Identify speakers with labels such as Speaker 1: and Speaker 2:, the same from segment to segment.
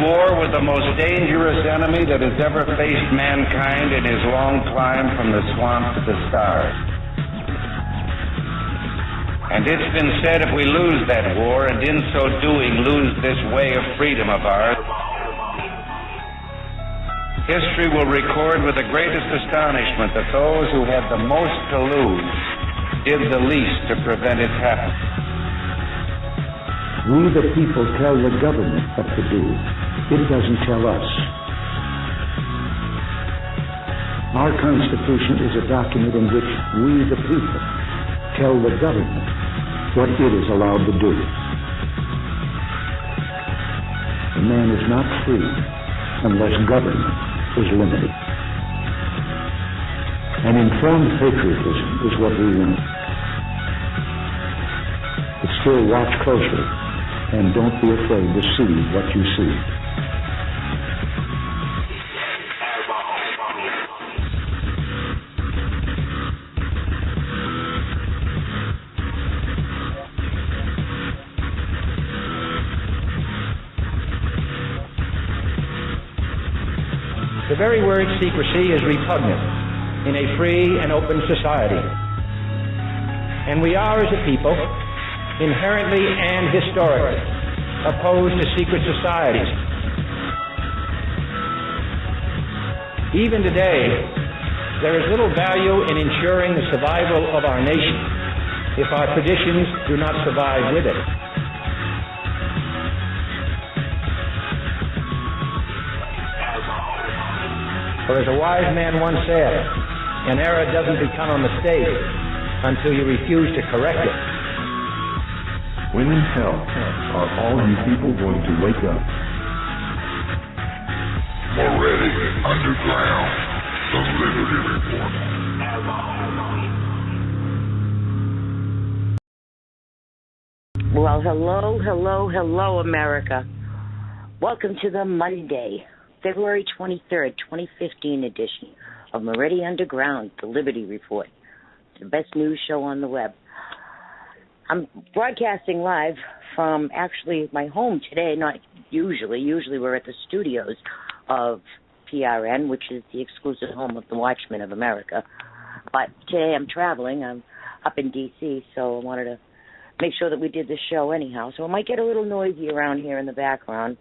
Speaker 1: war with the most dangerous enemy that has ever faced mankind in his long climb from the swamp to the stars. And it's been said if we lose that war, and in so doing lose this way of freedom of ours, history will record with the greatest astonishment that those who had the most to lose did the least to prevent its happening.
Speaker 2: We, the people, tell the government what to do. It doesn't tell us. Our Constitution is a document in which we, the people, tell the government what it is allowed to do. The man is not free unless government is limited. An informed patriotism is what we want. But still watch closely. And don't be afraid to see what you see.
Speaker 3: The very word secrecy is repugnant in a free and open society. And we are, as a people, inherently and historically opposed to secret societies. Even today, there is little value in ensuring the survival of our nation if our traditions do not survive with it. For as a wise man once said, an error doesn't become a mistake until you refuse to correct it.
Speaker 4: When in hell are all you people going to wake up?
Speaker 5: Moretti, Underground, the Liberty Report.
Speaker 6: Well, hello, America. Welcome to the Monday, February 23rd, 2015 edition of Moretti Underground, the Liberty Report, the best news show on the web. I'm broadcasting live from actually my home today, not usually. Usually we're at the studios of PRN, which is the exclusive home of the Watchmen of America. But today I'm traveling. I'm up in D.C., so I wanted to make sure that we did the show anyhow. So it might get a little noisy around here in the background.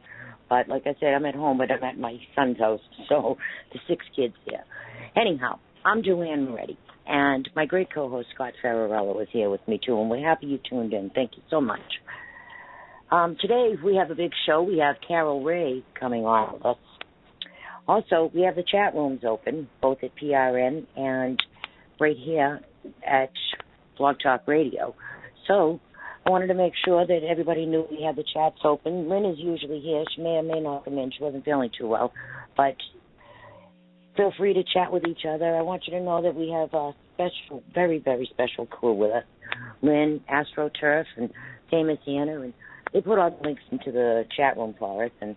Speaker 6: But like I said, I'm at home, but I'm at my son's house, so the 6 kids there. Anyhow, I'm Joanne Moretti. And my great co-host, Scott Ferrarello, is here with me, too, and we're happy you tuned in. Thank you so much. Today, we have a big show. We have Carol Ray coming on with us. Also, we have the chat rooms open, both at PRN and right here at Blog Talk Radio. So I wanted to make sure that everybody knew we had the chats open. Lynn is usually here. She may or may not come in. She wasn't feeling too well, but feel free to chat with each other. I want you to know that we have a special, very, very special crew with us. Lynn, AstroTurf, and Famous Anna, and they put all the links into the chat room for us, and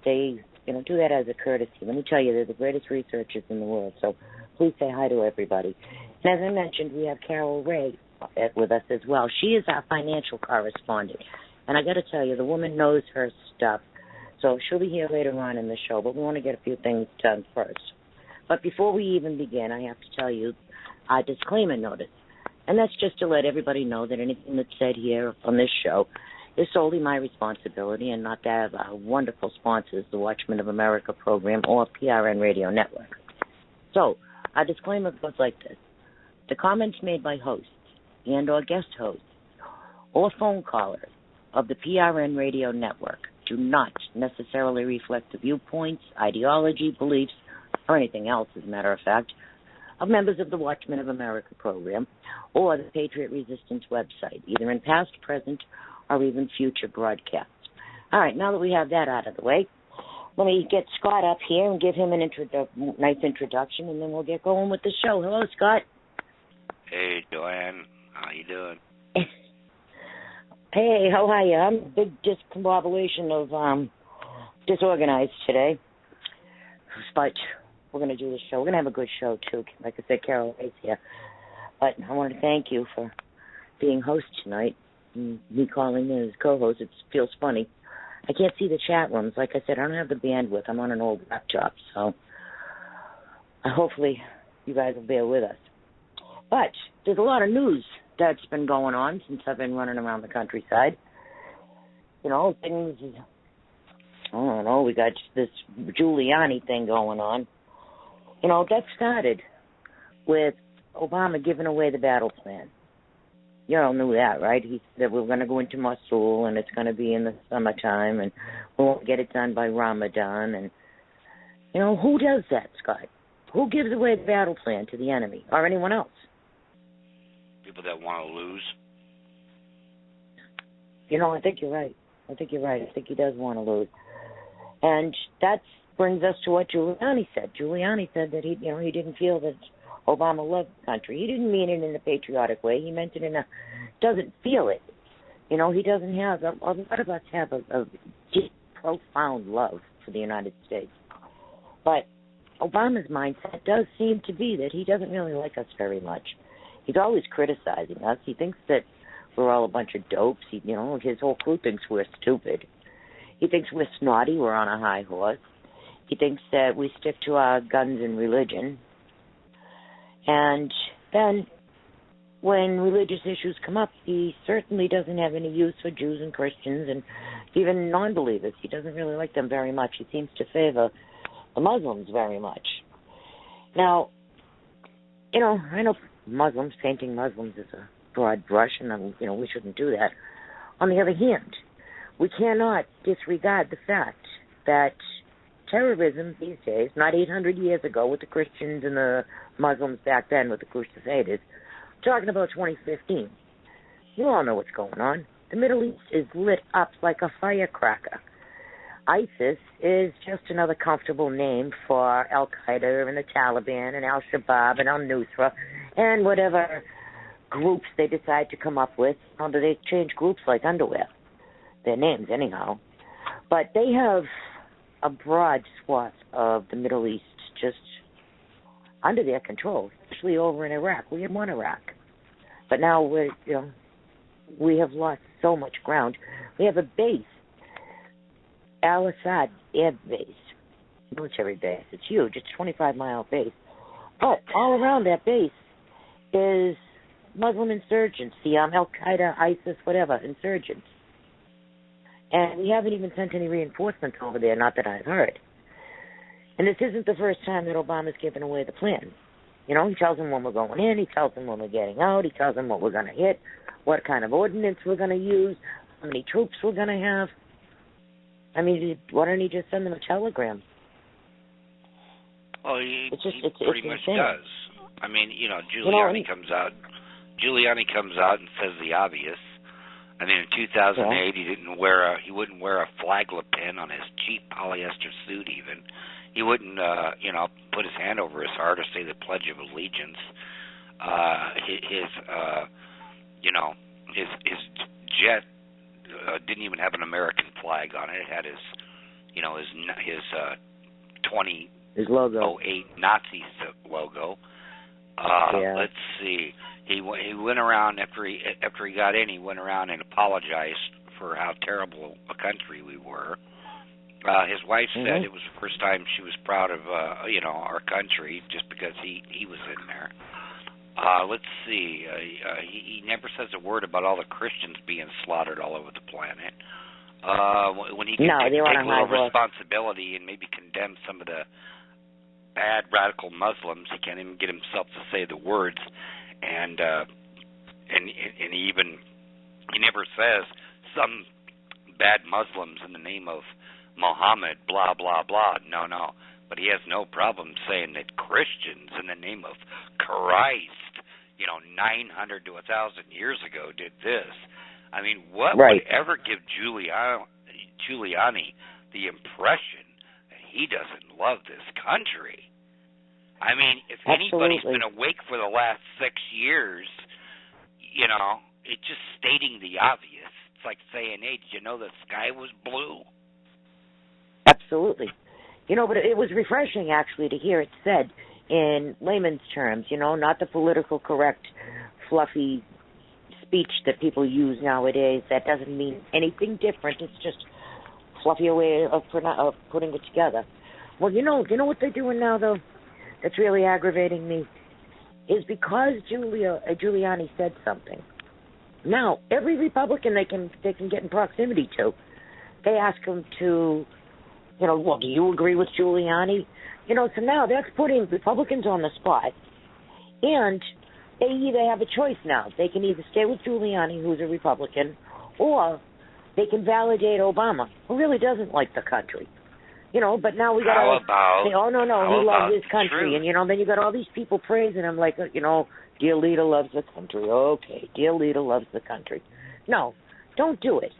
Speaker 6: they, do that as a courtesy. Let me tell you, they're the greatest researchers in the world, so please say hi to everybody. And as I mentioned, we have Carol Ray with us as well. She is our financial correspondent, and I got to tell you, the woman knows her stuff, so she'll be here later on in the show, but we want to get a few things done first. But before we even begin, I have to tell you our disclaimer notice. And that's just to let everybody know that anything that's said here on this show is solely my responsibility and not that of our wonderful sponsors, the Watchmen of America program or PRN Radio Network. So, our disclaimer goes like this. The comments made by hosts and or guest hosts or phone callers of the PRN Radio Network do not necessarily reflect the viewpoints, ideology, beliefs, or anything else, as a matter of fact, of members of the Watchmen of America program or the Patriot Resistance website, either in past, present, or even future broadcasts. All right, now that we have that out of the way, let me get Scott up here and give him an nice introduction, and then we'll get going with the show. Hello, Scott.
Speaker 7: Hey, Joanne. How you doing?
Speaker 6: Hey, how are you? I'm a big discombobulation of disorganized today, but we're going to do the show. We're going to have a good show, too. Like I said, Carol Ray's here. But I want to thank you for being host tonight. And me calling in as co-host, it feels funny. I can't see the chat rooms. Like I said, I don't have the bandwidth. I'm on an old laptop, so hopefully you guys will bear with us. But there's a lot of news that's been going on since I've been running around the countryside. You know, things, I don't know, we got this Giuliani thing going on. You know, that started with Obama giving away the battle plan. You all knew that, right? He said we're going to go into Mosul, and it's going to be in the summertime, and we won't get it done by Ramadan. And, you know, who does that, Scott? Who gives away the battle plan to the enemy or anyone else?
Speaker 7: People that want to lose.
Speaker 6: You know, I think you're right. I think he does want to lose. And that brings us to what Giuliani said. Giuliani said that he didn't feel that Obama loved the country. He didn't mean it in a patriotic way. He meant it in a doesn't feel it. You know, he doesn't have, a lot of us have a deep, profound love for the United States. But Obama's mindset does seem to be that he doesn't really like us very much. He's always criticizing us. He thinks that we're all a bunch of dopes. His whole crew thinks we're stupid. He thinks we're snotty, we're on a high horse. He thinks that we stick to our guns and religion. And then when religious issues come up, he certainly doesn't have any use for Jews and Christians and even non-believers. He doesn't really like them very much. He seems to favor the Muslims very much. Now, I know Muslims, painting Muslims is a broad brush, and, we shouldn't do that. On the other hand, we cannot disregard the fact that terrorism these days, not 800 years ago with the Christians and the Muslims back then with the Crusaders, talking about 2015. You all know what's going on. The Middle East is lit up like a firecracker. ISIS is just another comfortable name for Al-Qaeda and the Taliban and Al-Shabaab and Al-Nusra and whatever groups they decide to come up with. They change groups like underwear. Their names, anyhow. But they have a broad swath of the Middle East just under their control, especially over in Iraq. We had won Iraq. But now we have lost so much ground. We have a base, Al-Assad Air Base, military base. It's huge. It's a 25-mile base. But all around that base is Muslim insurgents, the Al-Qaeda, ISIS, whatever, insurgents. And we haven't even sent any reinforcements over there, not that I've heard. And this isn't the first time that Obama's given away the plan. He tells them when we're going in, he tells them when we're getting out, he tells them what we're going to hit, what kind of ordnance we're going to use, how many troops we're going to have. I mean, why don't he just send them a telegram?
Speaker 7: Well, he
Speaker 6: it's
Speaker 7: pretty much
Speaker 6: insane.
Speaker 7: does. I mean, Giuliani comes out and says the obvious. I mean, in 2008, he wouldn't wear a flagella pin on his cheap polyester suit even. He wouldn't, put his hand over his heart or say the Pledge of Allegiance. His jet didn't even have an American flag on it. It had his 2008 Nazi logo. Let's see. He went around after he got in. He went around and apologized for how terrible a country we were. His wife said it was the first time she was proud of our country just because he was in there. Let's see. He never says a word about all the Christians being slaughtered all over the planet. When he can take a little responsibility and maybe condemn some of the bad radical Muslims, he can't even get himself to say the words. And he never says some bad Muslims in the name of Muhammad, blah, blah, blah. No. But he has no problem saying that Christians in the name of Christ, 900 to 1,000 years ago did this. I mean, what would ever give Giuliani the impression that he doesn't love this country? I mean, if anybody's been awake for the last 6 years, it's just stating the obvious. It's like saying, hey, did you know the sky was blue?
Speaker 6: Absolutely. But it was refreshing, actually, to hear it said in layman's terms, not the political correct, fluffy speech that people use nowadays. That doesn't mean anything different. It's just fluffier way of putting it together. Well, you know what they're doing now, though? That's really aggravating me. Is because Giuliani said something. Now, every Republican they can get in proximity to, they ask him to, well, do you agree with Giuliani? So now that's putting Republicans on the spot, and they either have a choice now. They can either stay with Giuliani, who's a Republican, or they can validate Obama, who really doesn't like the country. But now we got say, oh, no, he loves his country. And, then you got all these people praising him like, dear leader loves the country. Okay, dear leader loves the country. No, don't do it.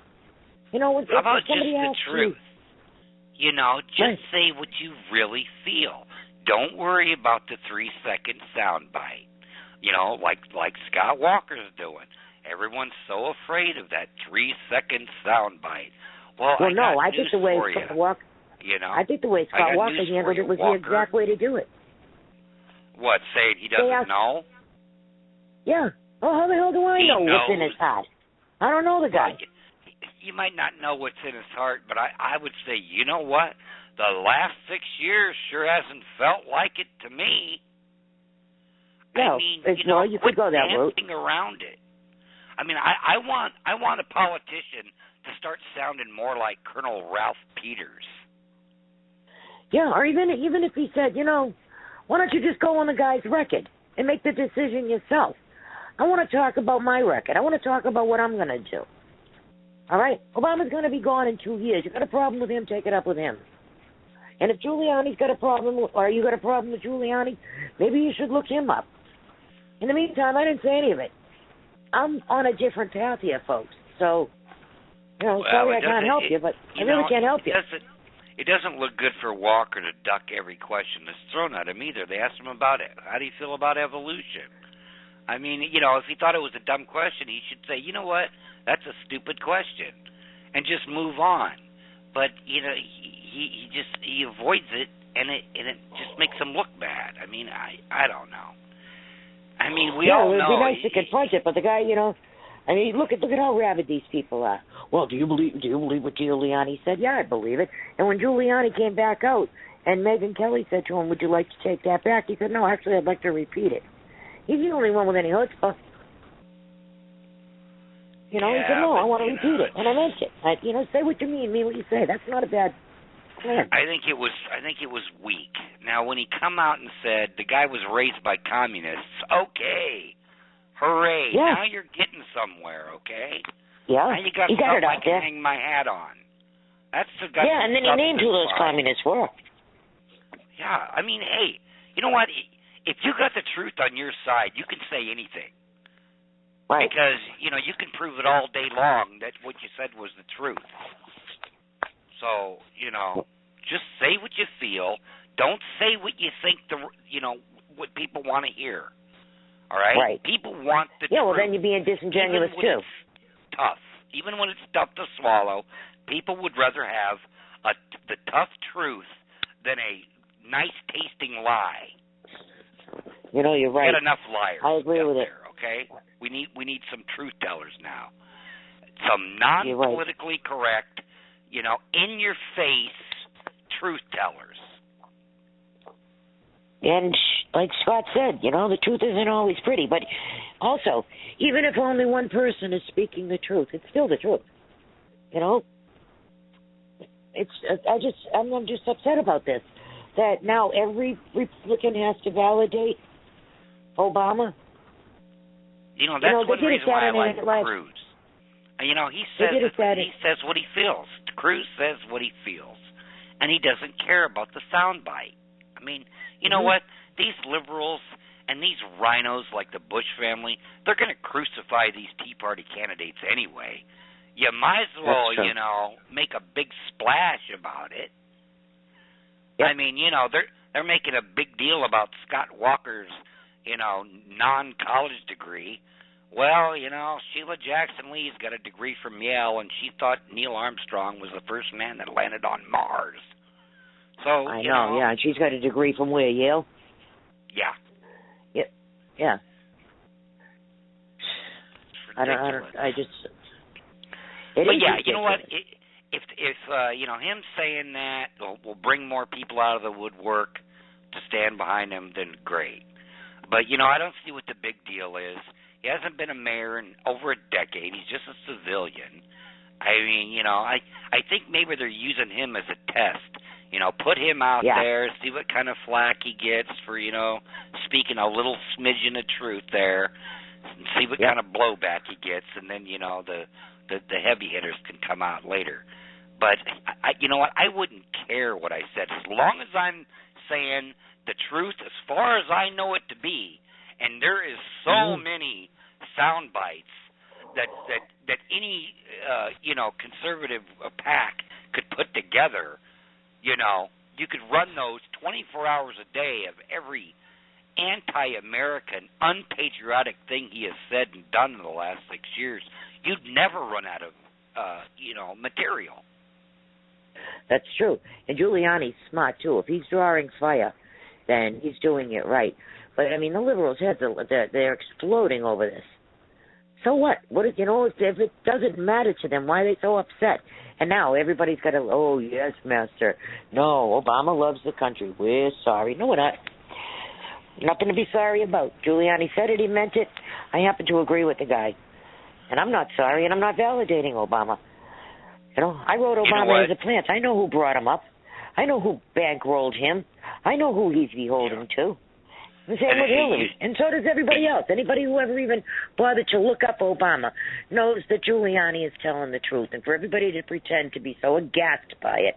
Speaker 7: How about just the truth? Just
Speaker 6: right.
Speaker 7: say what you really feel. Don't worry about the 3-second soundbite. Like Scott Walker's doing. Everyone's so afraid of that 3-second soundbite. Well,
Speaker 6: I think the way Scott Walker... I think the way Scott Walker handled it was the exact way to do it.
Speaker 7: What, saying he doesn't know?
Speaker 6: Yeah. Well, how the hell do I know what's in his heart? I don't know the guy.
Speaker 7: Well, you might not know what's in his heart, but I would say, you know what? The last 6 years sure hasn't felt like it to me.
Speaker 6: No, you could go that route.
Speaker 7: Dancing around it. I mean, I want a politician to start sounding more like Colonel Ralph Peters.
Speaker 6: Yeah, or even if he said, why don't you just go on the guy's record and make the decision yourself? I want to talk about my record. I want to talk about what I'm going to do. All right? Obama's going to be gone in 2 years. You got a problem with him, take it up with him. And if Giuliani's got a problem, or you got a problem with Giuliani, maybe you should look him up. In the meantime, I didn't say any of it. I'm on a different path here, folks. So, sorry I can't help you, but I really can't help you.
Speaker 7: It doesn't look good for Walker to duck every question that's thrown at him either. They asked him about it. How do you feel about evolution? I mean, if he thought it was a dumb question, he should say, you know what, that's a stupid question, and just move on. But, he avoids it, and it just makes him look bad. I mean, I don't know. I mean, we all know.
Speaker 6: It would be nice to confront it, but the guy, look at how rabid these people are. Well, do you believe what Giuliani said? Yeah, I believe it. And when Giuliani came back out and Megyn Kelly said to him, would you like to take that back? He said, no, actually, I'd like to repeat it. He's the only one with any chutzpah. He said, no, I want to repeat it. And I meant it. Say what you mean what you say. That's not a bad plan.
Speaker 7: I think it was weak. Now, when he come out and said the guy was raised by communists, okay. Hooray.
Speaker 6: Yeah.
Speaker 7: Now you're getting somewhere, okay?
Speaker 6: Yeah.
Speaker 7: Now you got something I can hang my hat on. That's the guy.
Speaker 6: Yeah, and then he named who those communists were.
Speaker 7: Yeah, I mean, hey, you know what? If you got the truth on your side, you can say anything.
Speaker 6: Right.
Speaker 7: Because, you can prove it all day long that what you said was the truth. So, just say what you feel. Don't say what you think what people want to hear. All right?
Speaker 6: Right.
Speaker 7: People want the truth.
Speaker 6: Yeah, well, then you're being disingenuous, too.
Speaker 7: Tough. Even when it's tough to swallow, people would rather have the tough truth than a nice-tasting lie.
Speaker 6: You're right.
Speaker 7: Get enough liars.
Speaker 6: I agree with
Speaker 7: there, okay? We need some truth tellers now. Some non-politically correct, in-your-face truth tellers.
Speaker 6: And like Scott said, the truth isn't always pretty. But also, even if only one person is speaking the truth, it's still the truth. I'm just upset about this. That now every Republican has to validate Obama.
Speaker 7: That's one reason why I like Cruz. He says what he feels. Cruz says what he feels. And he doesn't care about the soundbite. I mean, you know what? These liberals and these rhinos like the Bush family, they're going to crucify these Tea Party candidates anyway. You might as well, make a big splash about it. Yep. I mean, they're making a big deal about Scott Walker's, non-college degree. Well, Sheila Jackson Lee's got a degree from Yale, and she thought Neil Armstrong was the first man that landed on Mars. So
Speaker 6: I know, yeah, and she's got a degree from where, Yale?
Speaker 7: Yeah.
Speaker 6: Yeah.
Speaker 7: But yeah, you know what? if him saying that will bring more people out of the woodwork to stand behind him, then great. But I don't see what the big deal is. He hasn't been a mayor in over a decade. He's just a civilian. I mean, I think maybe they're using him as a test. Put him out there, see what kind of flack he gets for, speaking a little smidgen of truth there, and see what kind of blowback he gets, and then, the heavy hitters can come out later. But, you know what, I wouldn't care what I said. As long as I'm saying the truth as far as I know it to be, and there is so many sound bites that any conservative pack could put together. You could run those 24 hours a day of every anti-American, unpatriotic thing he has said and done in the last 6 years. You'd never run out of material.
Speaker 6: That's true. And Giuliani's smart too. If he's drawing fire, then he's doing it right. But I mean, the liberals they're exploding over this. So what? If it doesn't matter to them, why are they so upset? And now everybody's got to, oh, yes, master. No, Obama loves the country. We're sorry. No, we're not. Nothing to be sorry about. Giuliani said it. He meant it. I happen to agree with the guy. And I'm not sorry, and I'm not validating Obama. I wrote Obama as a plant. I know who brought him up. I know who bankrolled him. I know who he's beholden to. The same with Hillary, and so does everybody else. Anybody who ever even bothered to look up Obama knows that Giuliani is telling the truth. And for everybody to pretend to be so aghast by it,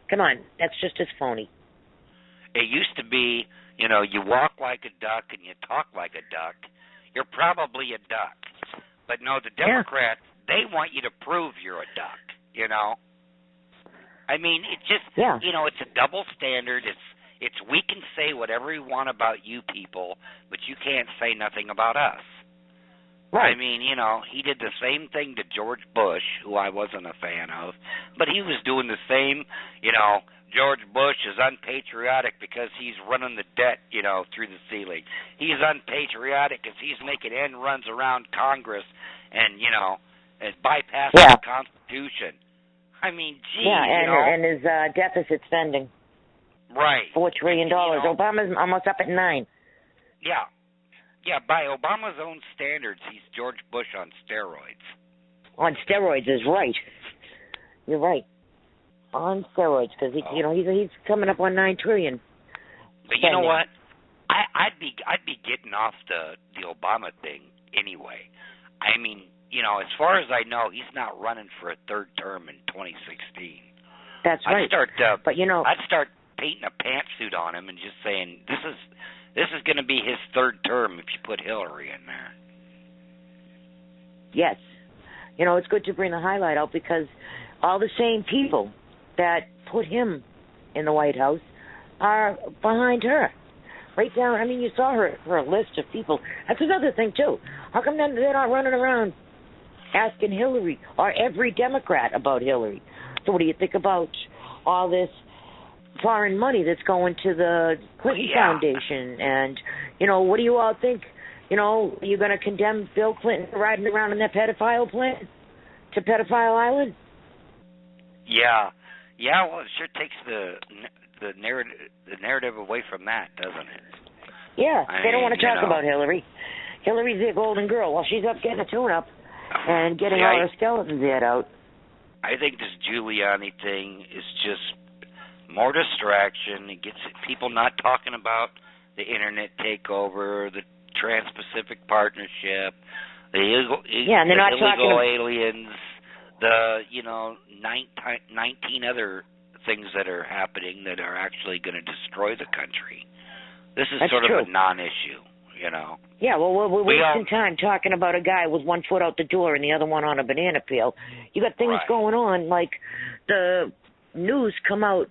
Speaker 6: come on, that's just as phony.
Speaker 7: It used to be, you walk like a duck and you talk like a duck. You're probably a duck. But no, the Democrats, they want you to prove you're a duck, I mean, it's just, it's a double standard. It's we can say whatever we want about you people, but you can't say nothing about us. Right. I mean, he did the same thing to George Bush, who I wasn't a fan of, but he was doing the same, George Bush is unpatriotic because he's running the debt, through the ceiling. He's unpatriotic because he's making end runs around Congress and, and bypassing the Constitution. I mean, gee,
Speaker 6: and his deficit spending.
Speaker 7: Right.
Speaker 6: $4 trillion. Obama's almost up at 9.
Speaker 7: Yeah. Yeah, by Obama's own standards, he's George Bush on steroids.
Speaker 6: On steroids is right. You're right. On steroids, because he's coming up on $9 trillion.
Speaker 7: But you know what? I'd be getting off the Obama thing anyway. I mean, as far as I know, he's not running for a third term in 2016.
Speaker 6: That's right.
Speaker 7: I'd start painting a pantsuit on him and just saying this is going to be his third term if you put Hillary in there.
Speaker 6: Yes. It's good to bring the highlight out because all the same people that put him in the White House are behind her. Right down, I mean, you saw her list of people. That's another thing, too. How come they're not running around asking Hillary or every Democrat about Hillary? So what do you think about all this foreign money that's going to the Clinton Foundation? And, what do you all think? Are you going to condemn Bill Clinton for riding around in that pedophile plane to Pedophile Island?
Speaker 7: Yeah. Yeah, well, it sure takes the narrative away from that, doesn't it?
Speaker 6: Yeah, they don't want to talk about Hillary. Hillary's the golden girl. Well, she's up getting a tune-up and getting all her skeletons aired out.
Speaker 7: I think this Giuliani thing is just more distraction. It gets people not talking about the internet takeover, the Trans-Pacific Partnership, the illegal aliens, the 19 other things that are happening that are actually going to destroy the country. This is sort of a non-issue,
Speaker 6: Yeah, well, we're wasting time talking about a guy with one foot out the door and the other one on a banana peel. You got things going on, like the news come out,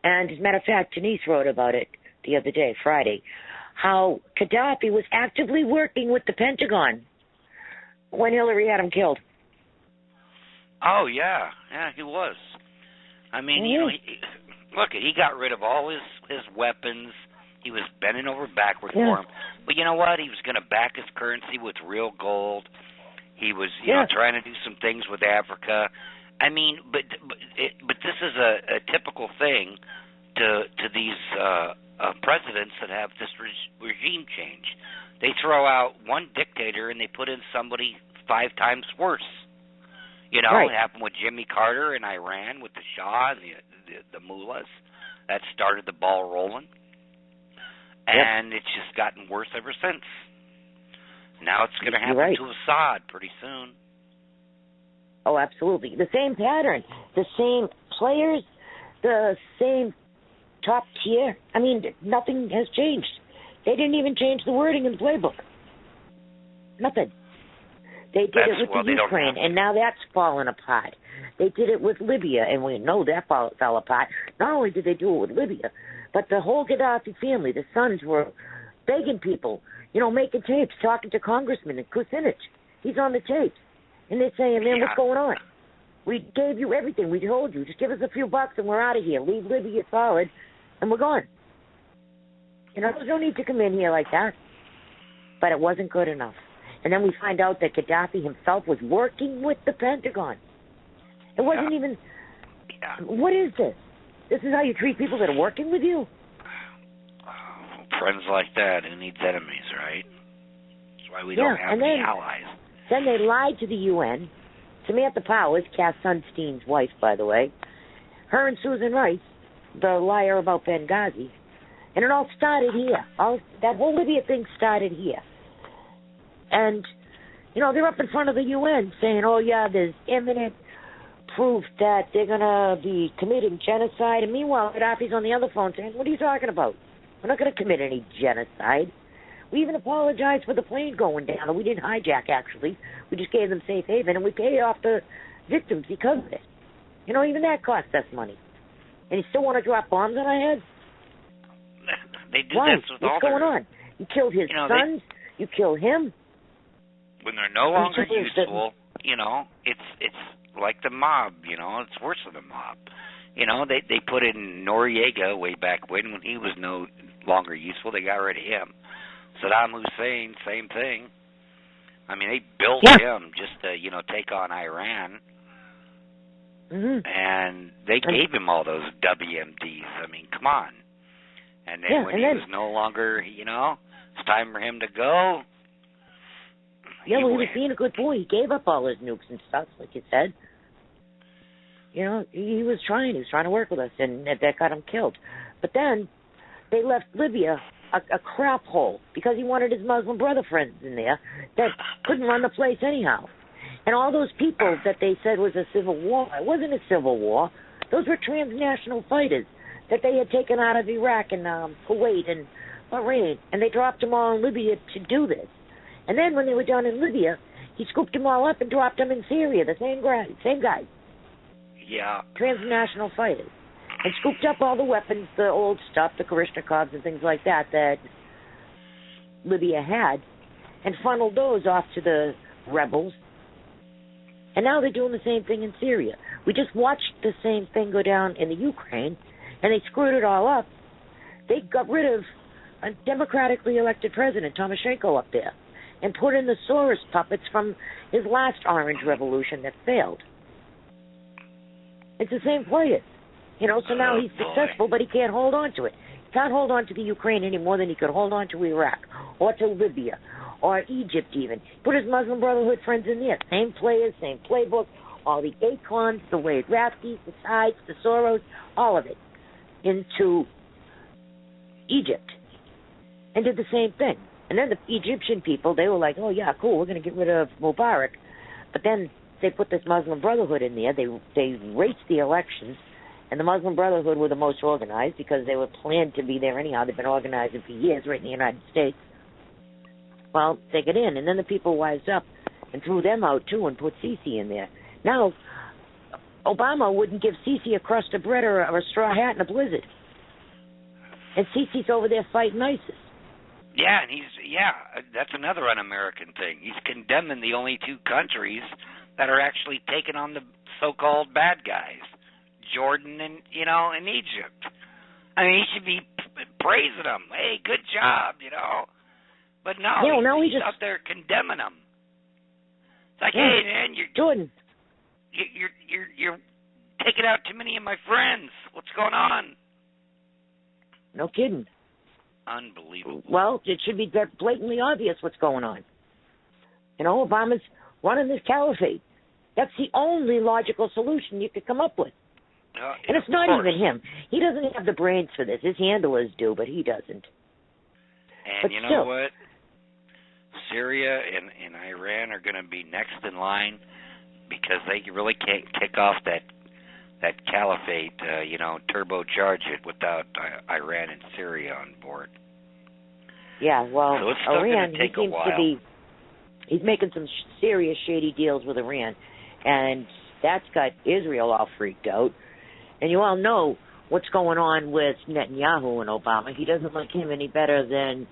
Speaker 6: and as a matter of fact, Denise wrote about it the other day, Friday, how Gaddafi was actively working with the Pentagon when Hillary had him killed.
Speaker 7: Oh, yeah. Yeah, he was. I mean, he got rid of all his weapons. He was bending over backward for him. But you know what? He was going to back his currency with real gold. He was, trying to do some things with Africa. I mean, but this is a typical thing to these presidents that have this regime change. They throw out one dictator and they put in somebody 5 times worse. You know,
Speaker 6: Right.
Speaker 7: It happened with Jimmy Carter in Iran with the Shah and the mullahs. That started the ball rolling. And It's just gotten worse ever since. Now it's going to happen to Assad pretty soon.
Speaker 6: Oh, absolutely. The same pattern, the same players, the same top tier. I mean, nothing has changed. They didn't even change the wording in the playbook. Nothing. They did it with the Ukraine, and now that's fallen apart. They did it with Libya, and we know that fell apart. Not only did they do it with Libya, but the whole Gaddafi family, the sons were begging people, making tapes, talking to Congressman and Kucinich. He's on the tapes. And they're saying, man, what's going on? We gave you everything. We told you. Just give us a few bucks and we're out of here. Leave Libya solid, and we're gone. There's no need to come in here like that. But it wasn't good enough. And then we find out that Gaddafi himself was working with the Pentagon. It wasn't even... What is this? This is how you treat people that are working with you?
Speaker 7: Friends like that, who needs enemies, right? That's why we don't have any allies.
Speaker 6: Then they lied to the UN. Samantha Powers, Cass Sunstein's wife, by the way, her and Susan Rice, the liar about Benghazi, and it all started here. That whole Libya thing started here. And, they're up in front of the UN saying, oh, yeah, there's imminent proof that they're going to be committing genocide. And meanwhile, Gaddafi's on the other phone saying, what are you talking about? We're not going to commit any genocide. We even apologized for the plane going down. We didn't hijack, actually. We just gave them safe haven, and we paid off the victims because of it. Even that cost us money. And you still want to drop bombs on our heads?
Speaker 7: They do this with
Speaker 6: What's going on? You killed his sons. You kill him.
Speaker 7: When they're no longer useful, it's like the mob. It's worse than the mob. They put in Noriega way back when he was no longer useful. They got rid of him. Saddam Hussein, same thing. I mean, they built him just to, take on Iran. Mm-hmm. And they gave him all those WMDs. I mean, come on. And then when he was no longer, it's time for him to go.
Speaker 6: Yeah, he was being a good boy. He gave up all his nukes and stuff, like you said. He was trying to work with us, and that got him killed. But then they left Libya a crap hole because he wanted his Muslim brother friends in there that couldn't run the place anyhow. And all those people that they said was a civil war, it wasn't a civil war. Those were transnational fighters that they had taken out of Iraq and Kuwait and Bahrain, and they dropped them all in Libya to do this. And then when they were done in Libya, he scooped them all up and dropped them in Syria, the same guys.
Speaker 7: Yeah.
Speaker 6: Transnational fighters. And scooped up all the weapons, the old stuff, the Kalashnikovs and things like that Libya had, and funneled those off to the rebels. And now they're doing the same thing in Syria. We just watched the same thing go down in the Ukraine, and they screwed it all up. They got rid of a democratically elected president, Tomashenko, up there, and put in the Soros puppets from his last Orange Revolution that failed. It's the same players. So now he's successful, but he can't hold on to it. He can't hold on to the Ukraine any more than he could hold on to Iraq or to Libya or Egypt even. Put his Muslim Brotherhood friends in there. Same players, same playbook, all the Acons, the Wade Rathkes, the Tides, the Soros, all of it into Egypt and did the same thing. And then the Egyptian people, they were like, oh, yeah, cool, we're going to get rid of Mubarak. But then they put this Muslim Brotherhood in there. They raced the elections. And the Muslim Brotherhood were the most organized because they were planned to be there anyhow. They've been organizing for years right in the United States. Well, they get in, and then the people wised up and threw them out, too, and put Sisi in there. Now, Obama wouldn't give Sisi a crust of bread or a straw hat in a blizzard. And Sisi's over there fighting ISIS.
Speaker 7: Yeah, and that's another un-American thing. He's condemning the only two countries that are actually taking on the so-called bad guys. Jordan and Egypt. I mean, he should be praising them. Hey, good job, But no, he's out there condemning them. It's like, hey, man,
Speaker 6: Jordan.
Speaker 7: you're taking out too many of my friends. What's going on?
Speaker 6: No kidding.
Speaker 7: Unbelievable.
Speaker 6: Well, it should be blatantly obvious what's going on. You know, Obama's running this caliphate. That's the only logical solution you could come up with. And it's not even him. He doesn't have the brains for this. His handlers do, but he doesn't.
Speaker 7: And
Speaker 6: but
Speaker 7: you know
Speaker 6: still,
Speaker 7: what? Syria and Iran are going to be next in line because they really can't kick off that caliphate, turbocharge it without Iran and Syria on board.
Speaker 6: Yeah, well,
Speaker 7: so it's still
Speaker 6: Iran,
Speaker 7: he seems
Speaker 6: to be, he's making some serious shady deals with Iran, and that's got Israel all freaked out. And you all know what's going on with Netanyahu and Obama. He doesn't like him any better than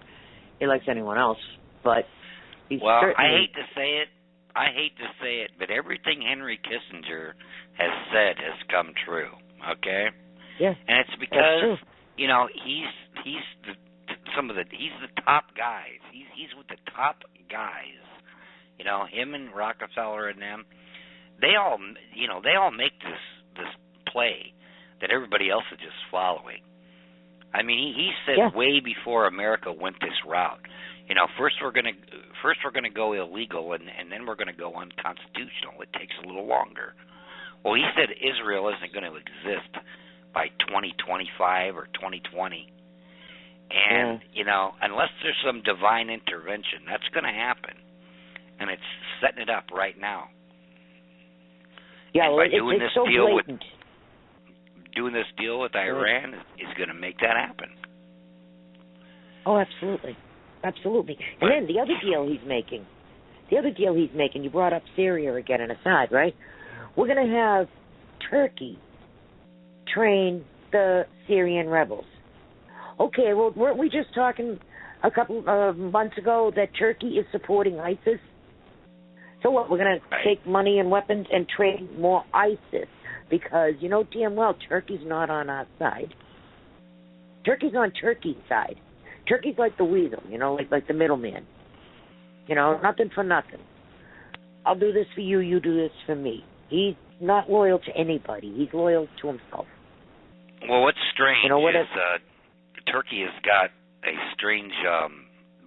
Speaker 6: he likes anyone else, but he's certainly...
Speaker 7: I hate to say it, but everything Henry Kissinger has said has come true. Okay.
Speaker 6: Yeah.
Speaker 7: And it's because he's the top guys. He's with the top guys. You know, him and Rockefeller and them. They all make this play that everybody else is just following. I mean, he said way before America went this route. You know, first we're gonna go illegal, and then we're gonna go unconstitutional. It takes a little longer. Well, he said Israel isn't going to exist by 2025 or 2020, and unless there's some divine intervention, that's going to happen, and it's setting it up right now.
Speaker 6: Yeah,
Speaker 7: and
Speaker 6: well,
Speaker 7: by doing
Speaker 6: it's
Speaker 7: this
Speaker 6: so
Speaker 7: deal
Speaker 6: blatant.
Speaker 7: Doing this deal with Iran is going to make that happen.
Speaker 6: Oh, absolutely. Absolutely. And then the other deal he's making, you brought up Syria again and Assad, right? We're going to have Turkey train the Syrian rebels. Okay, well, weren't we just talking a couple of months ago that Turkey is supporting ISIS? So what, we're going to take money and weapons and train more ISIS? Because you know damn well Turkey's not on our side. Turkey's on Turkey's side. Turkey's like the weasel, like the middleman. Nothing for nothing. I'll do this for you, you do this for me. He's not loyal to anybody. He's loyal to himself.
Speaker 7: Well, what's strange is Turkey has got a strange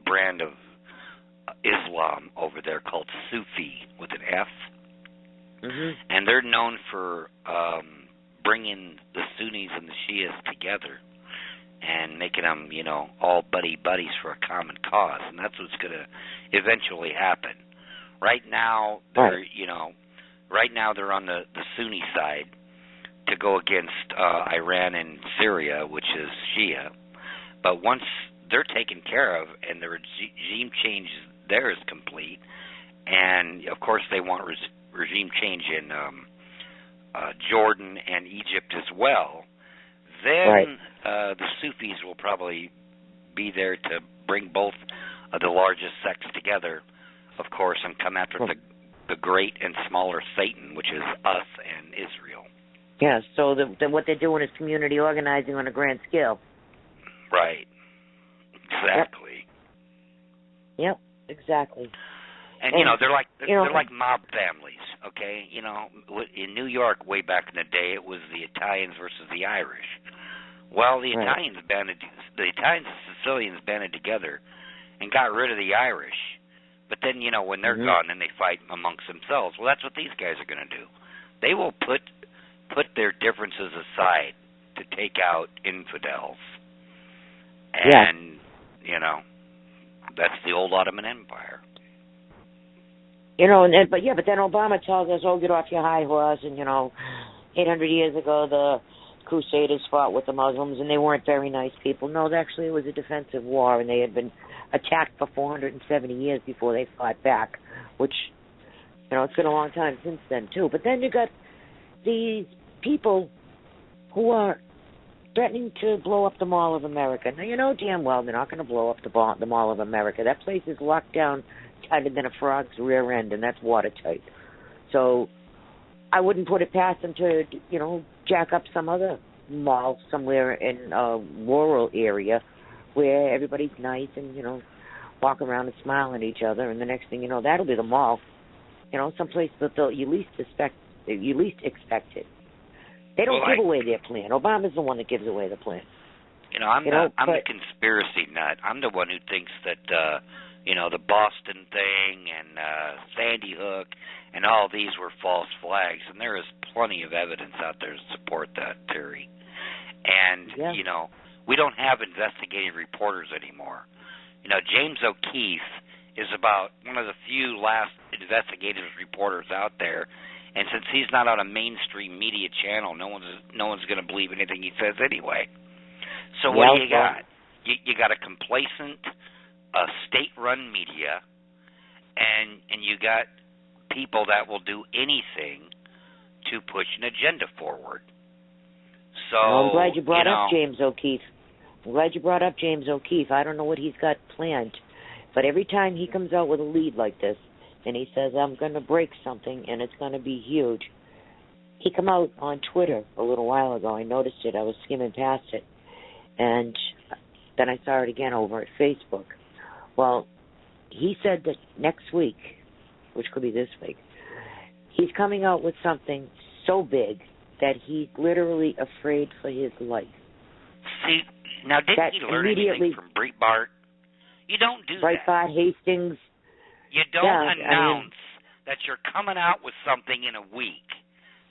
Speaker 7: brand of Islam over there called Sufi with an F.
Speaker 6: Mm-hmm.
Speaker 7: And they're known for bringing the Sunnis and the Shias together and making them, all buddies for a common cause. And that's what's going to eventually happen. Right now, they're on the Sunni side to go against Iran and Syria, which is Shia. But once they're taken care of and the regime change there is complete, and of course they want regime change in Jordan and Egypt as well, then the Sufis will probably be there to bring both of the largest sects together, of course, and come after the great and smaller Satan, which is us and Israel.
Speaker 6: Yeah, so what they're doing is community organizing on a grand scale.
Speaker 7: Right. Exactly.
Speaker 6: Yep, exactly.
Speaker 7: And they're like mob families, okay? In New York way back in the day, it was the Italians versus the Irish. Well, the Italians and Sicilians banded together and got rid of the Irish. But then, when they're gone, then they fight amongst themselves. Well, that's what these guys are going to do. They will put their differences aside to take out infidels. And, that's the old Ottoman Empire.
Speaker 6: But then Obama tells us, get off your high horse, and, 800 years ago the Crusaders fought with the Muslims, and they weren't very nice people. No, actually it was a defensive war, and they had been attacked for 470 years before they fought back, which, it's been a long time since then, too. But then you got these people who are threatening to blow up the Mall of America. Now, you know damn well they're not going to blow up the Mall of America. That place is locked down tighter than a frog's rear end, and that's watertight. So I wouldn't put it past them to, jack up some other mall somewhere in a rural area where everybody's nice and, walk around and smile at each other, and the next thing you know, that'll be the mall. Someplace that you least You least expect it. They don't give away their plan. Obama's the one that gives away the plan.
Speaker 7: I'm the conspiracy nut. I'm the one who thinks that, the Boston thing and Sandy Hook and all these were false flags, and there is plenty of evidence out there to support that theory. And, we don't have investigative reporters anymore. James O'Keefe is about one of the few last investigative reporters out there, and since he's not on a mainstream media channel, no one's going to believe anything he says anyway. So what do you got? You got a complacent, state-run media, and you got people that will do anything to push an agenda forward. So
Speaker 6: I'm glad you brought up James O'Keefe. I don't know what he's got planned, but every time he comes out with a lead like this, and he says, I'm going to break something, and it's going to be huge. He came out on Twitter a little while ago. I noticed it. I was skimming past it. And then I saw it again over at Facebook. Well, he said that next week, which could be this week, he's coming out with something so big that he's literally afraid for his life.
Speaker 7: See, now didn't he learn anything from Breitbart? You don't do that.
Speaker 6: Breitbart, Hastings.
Speaker 7: You don't announce that you're coming out with something in a week.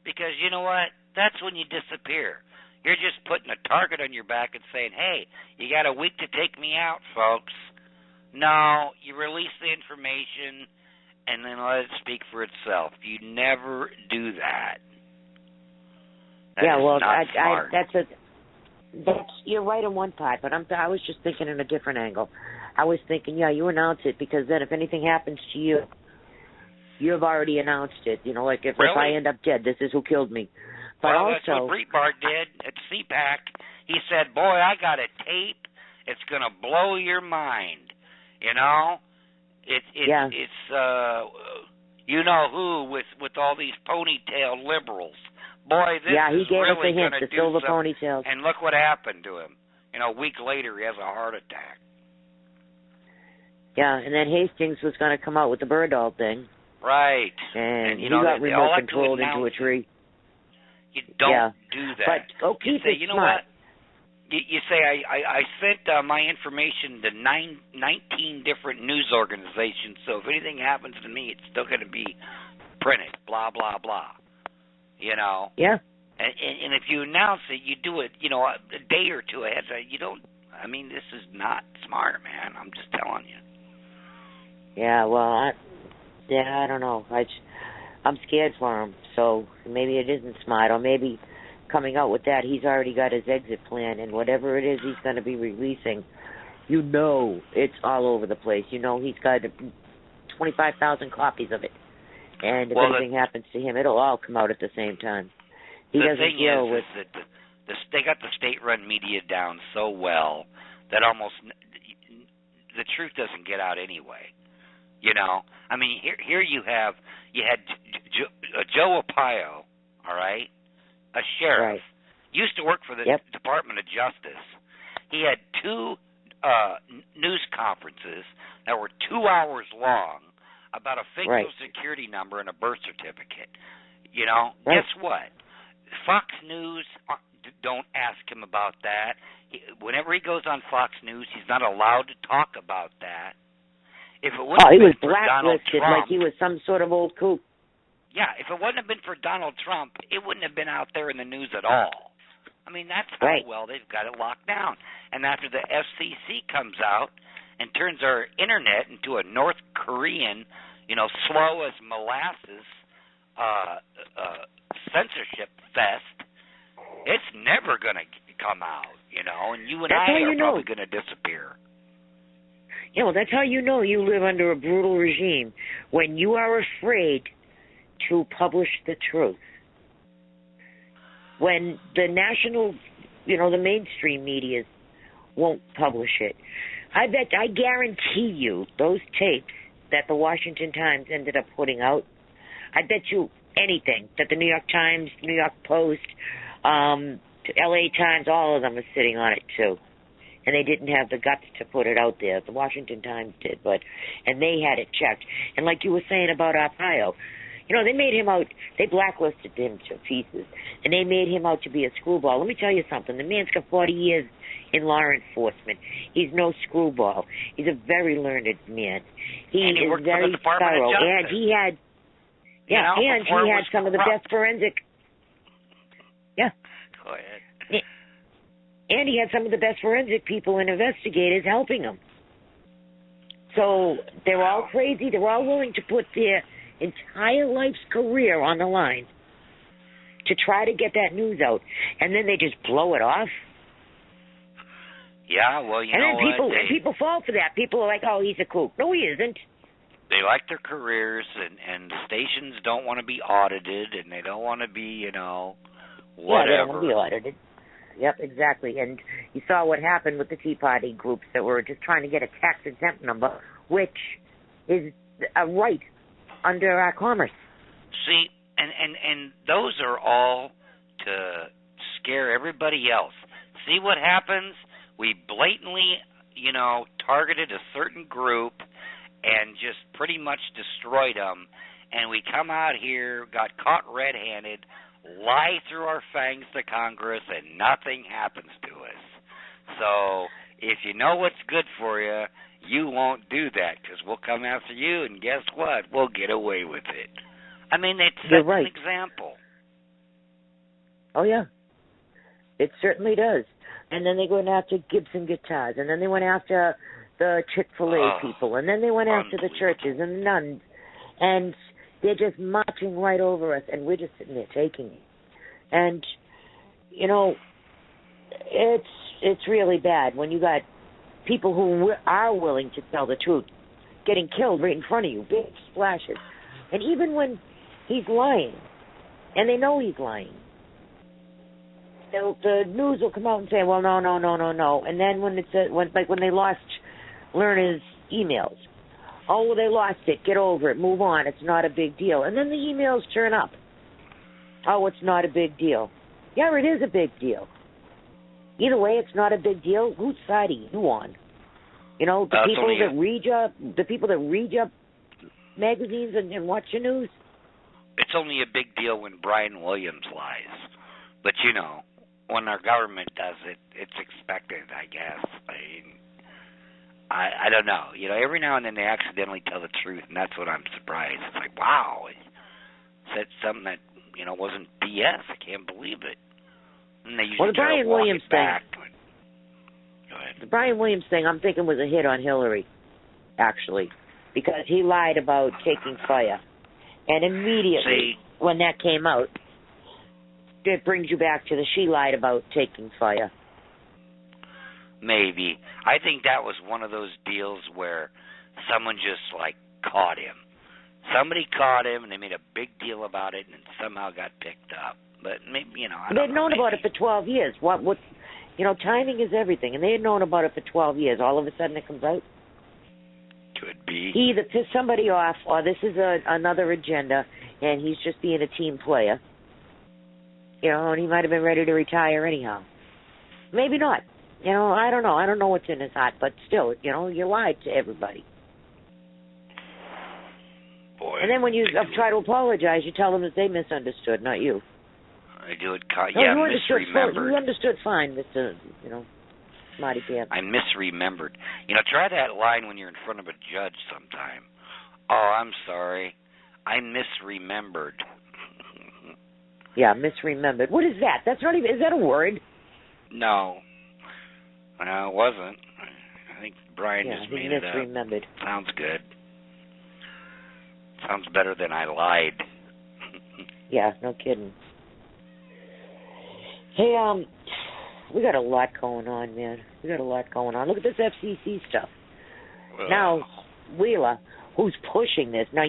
Speaker 7: Because you know what? That's when you disappear. You're just putting a target on your back and saying, hey, you got a week to take me out, folks. No, you release the information and then let it speak for itself. You never do that.
Speaker 6: You're right on one part, but I was just thinking in a different angle. I was thinking, you announce it, because then if anything happens to you, you've already announced it. Like if I end up dead, this is who killed me. But
Speaker 7: that's what Breitbart did at CPAC. He said, boy, I got a tape. It's going to blow your mind. It's you-know-who with all these ponytail liberals. Boy, this is really going to do something. Ponytails. And look what happened to him. A week later, he has a heart attack.
Speaker 6: Yeah, and then Hastings was going to come out with the Bird-Doll thing.
Speaker 7: Right.
Speaker 6: And he got remote controlled into a tree.
Speaker 7: You don't do that.
Speaker 6: But O'Keefe
Speaker 7: is smart. You say, I sent my information to 19 different news organizations, so if anything happens to me, it's still going to be printed, blah, blah, blah.
Speaker 6: Yeah.
Speaker 7: And if you announce it, you do it, a day or two ahead. You don't, this is not smart, man. I'm just telling you.
Speaker 6: Yeah, well, I don't know. I'm scared for him, so maybe it isn't smart, or maybe coming out with that, he's already got his exit plan, and whatever it is he's going to be releasing, it's all over the place. He's got 25,000 copies of it, and if anything happens to him, it'll all come out at the same time. He doesn't deal with...
Speaker 7: The thing is that they got the state-run media down so well that almost the truth doesn't get out anyway. Here you had Joe Arpaio, all right, a sheriff, used to work for the Department of Justice. He had two news conferences that were 2 hours long about a fake Social Security number and a birth certificate. Guess what? Fox News, don't ask him about that. Whenever he goes on Fox News, he's not allowed to talk about that. If it wouldn't
Speaker 6: he was
Speaker 7: been for Donald
Speaker 6: blacklisted
Speaker 7: Trump,
Speaker 6: like he was some sort of old kook.
Speaker 7: Yeah, if it wouldn't have been for Donald Trump, it wouldn't have been out there in the news at all. That's how well they've got it locked down. And after the FCC comes out and turns our internet into a North Korean, slow as molasses censorship fest, it's never going to come out, and you and I are probably going to disappear.
Speaker 6: Yeah, well, that's how you know you live under a brutal regime, when you are afraid to publish the truth. When the national, the mainstream media won't publish it. I guarantee you, those tapes that the Washington Times ended up putting out, I bet you anything that the New York Times, New York Post, LA Times, all of them are sitting on it too. And they didn't have the guts to put it out there. The Washington Times did, and they had it checked. And like you were saying about Arpaio, You know, they made him out, they blacklisted him to pieces, and they made him out to be a screwball. Let me tell you something. The man's got 40 years in law enforcement. He's no screwball. He's a very learned man. He is very thorough, and he had, and he had some of the best forensic. Yeah.
Speaker 7: Go ahead.
Speaker 6: And he had some of the best forensic people and investigators helping him. So they're all crazy. They're all willing to put their entire life's career on the line to try to get that news out, and then they just blow it off.
Speaker 7: Yeah, well, you know
Speaker 6: what?
Speaker 7: And
Speaker 6: people fall for that. People are like, "Oh, he's a kook." No, he isn't.
Speaker 7: They like their careers, and stations don't want to be audited, and they don't want to be, whatever.
Speaker 6: Yeah, they don't want to be audited. Yep, exactly. And you saw what happened with the Tea Party groups that were just trying to get a tax-exempt number, which is a right under our commerce.
Speaker 7: See, and those are all to scare everybody else. See what happens? We blatantly, targeted a certain group and just pretty much destroyed them. And we come out here, got caught red-handed, lie through our fangs to Congress, and nothing happens to us. So if you know what's good for you, you won't do that because we'll come after you, and guess what? We'll get away with it. I mean, that's an example.
Speaker 6: Oh, yeah. It certainly does. And then they went after Gibson guitars, and then they went after the Chick-fil-A people, and then they went after the churches and the nuns, and they're just marching right over us, and we're just sitting there taking it. And, it's really bad when you got people who are willing to tell the truth getting killed right in front of you, big splashes. And even when he's lying, and they know he's lying, the news will come out and say, well, no. And then when they lost Lerner's emails, oh, well, they lost it, get over it, move on, it's not a big deal. And then the emails turn up. Oh, it's not a big deal. Yeah, it is a big deal. Either way, it's not a big deal. Whose side are you on? The people that read your magazines and watch your news?
Speaker 7: It's only a big deal when Brian Williams lies. But, when our government does it, it's expected, I guess. I don't know. Every now and then they accidentally tell the truth, and that's what I'm surprised. It's like, wow, it said something that, wasn't BS. I can't believe it. And they usually
Speaker 6: the Brian Williams thing.
Speaker 7: Go ahead.
Speaker 6: The Brian Williams thing, I'm thinking, was a hit on Hillary, actually, because he lied about taking fire. And immediately, when that came out, it brings you back to she lied about taking fire.
Speaker 7: Maybe. I think that was one of those deals where someone just, caught him. Somebody caught him, and they made a big deal about it, and it somehow got picked up. But maybe, I don't know.
Speaker 6: They'd known about it for 12 years. Timing is everything, and they had known about it for 12 years. All of a sudden it comes out.
Speaker 7: Could be.
Speaker 6: He either pissed somebody off, or this is another agenda, and he's just being a team player. And he might have been ready to retire anyhow. Maybe not. I don't know. I don't know what's in his heart, but still, you lied to everybody.
Speaker 7: Boy.
Speaker 6: And then when you try to apologize, you tell them that they misunderstood, not you.
Speaker 7: I do it. Misremembered.
Speaker 6: You understood fine, Mr. Smarty Pants.
Speaker 7: I misremembered. Try that line when you're in front of a judge sometime. Oh, I'm sorry. I misremembered.
Speaker 6: Yeah, misremembered. What is that? That's not even... Is that a word?
Speaker 7: No. Well, it wasn't. I think Brian just made it up.
Speaker 6: Misremembered.
Speaker 7: Sounds good. Sounds better than I lied.
Speaker 6: Yeah, no kidding. Hey, we got a lot going on, man. We got a lot going on. Look at this FCC stuff.
Speaker 7: Well,
Speaker 6: now, Wheeler, who's pushing this, now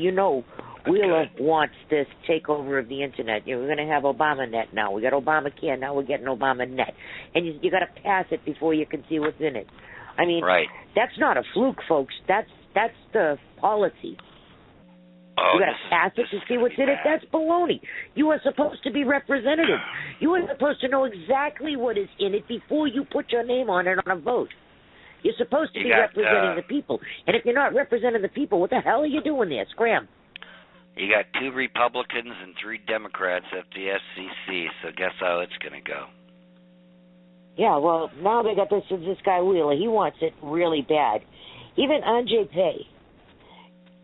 Speaker 6: Wheeler wants this takeover of the Internet. We're going to have ObamaNet now. We got Obamacare, now we're getting ObamaNet. And you got to pass it before you can see what's in it. I mean, that's not a fluke, folks. That's the policy.
Speaker 7: Oh,
Speaker 6: you got to pass it to see what's in it. That's baloney. You are supposed to be representative. You are supposed to know exactly what is in it before you put your name on it on a vote. You're supposed to be representing the people. And if you're not representing the people, what the hell are you doing there? Scram.
Speaker 7: You got 2 Republicans and 3 Democrats at the FCC, so guess how it's going to go.
Speaker 6: Yeah, well, now they got this guy Wheeler. He wants it really bad. Even Anjay Pay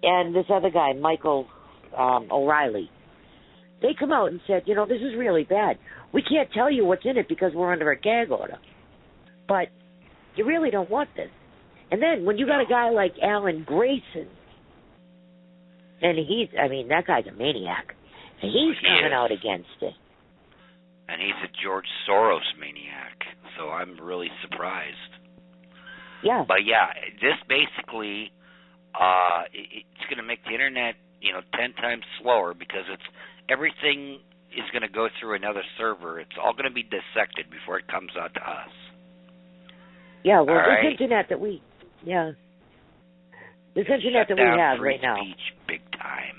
Speaker 6: and this other guy, Michael O'Reilly, they come out and said, this is really bad. We can't tell you what's in it because we're under a gag order. But you really don't want this. And then when you got a guy like Alan Grayson, and that guy's a maniac. And he's coming out against it.
Speaker 7: And he's a George Soros maniac, so I'm really surprised.
Speaker 6: Yeah.
Speaker 7: But yeah, this basically, it's going to make the internet, 10 times slower because everything is going to go through another server. It's all going to be dissected before it comes out to us.
Speaker 6: Yeah, well,
Speaker 7: all right?
Speaker 6: internet that we have right now.
Speaker 7: Free speech big time.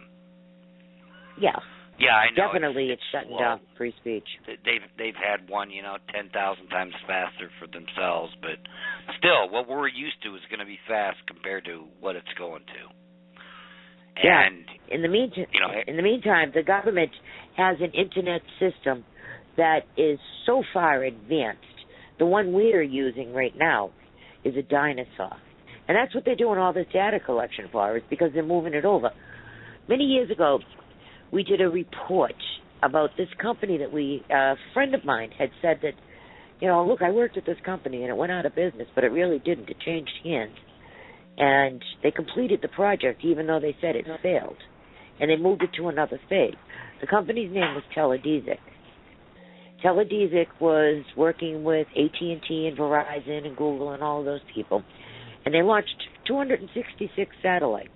Speaker 6: Yeah.
Speaker 7: Yeah, I know.
Speaker 6: Definitely, it's shutting down free speech.
Speaker 7: They've had one, 10,000 times faster for themselves, but still, what we're used to is going to be fast compared to what it's going to. And
Speaker 6: in the meantime, the government has an internet system that is so far advanced. The one we're using right now is a dinosaur, and that's what they're doing all this data collection for, is because they're moving it over. Many years ago, we did a report about this company that a friend of mine had said that, look, I worked at this company and it went out of business, but it really didn't. It changed hands. And they completed the project even though they said it failed. And they moved it to another phase. The company's name was Teledesic. Teledesic was working with AT&T and Verizon and Google and all of those people. And they launched 266 satellites.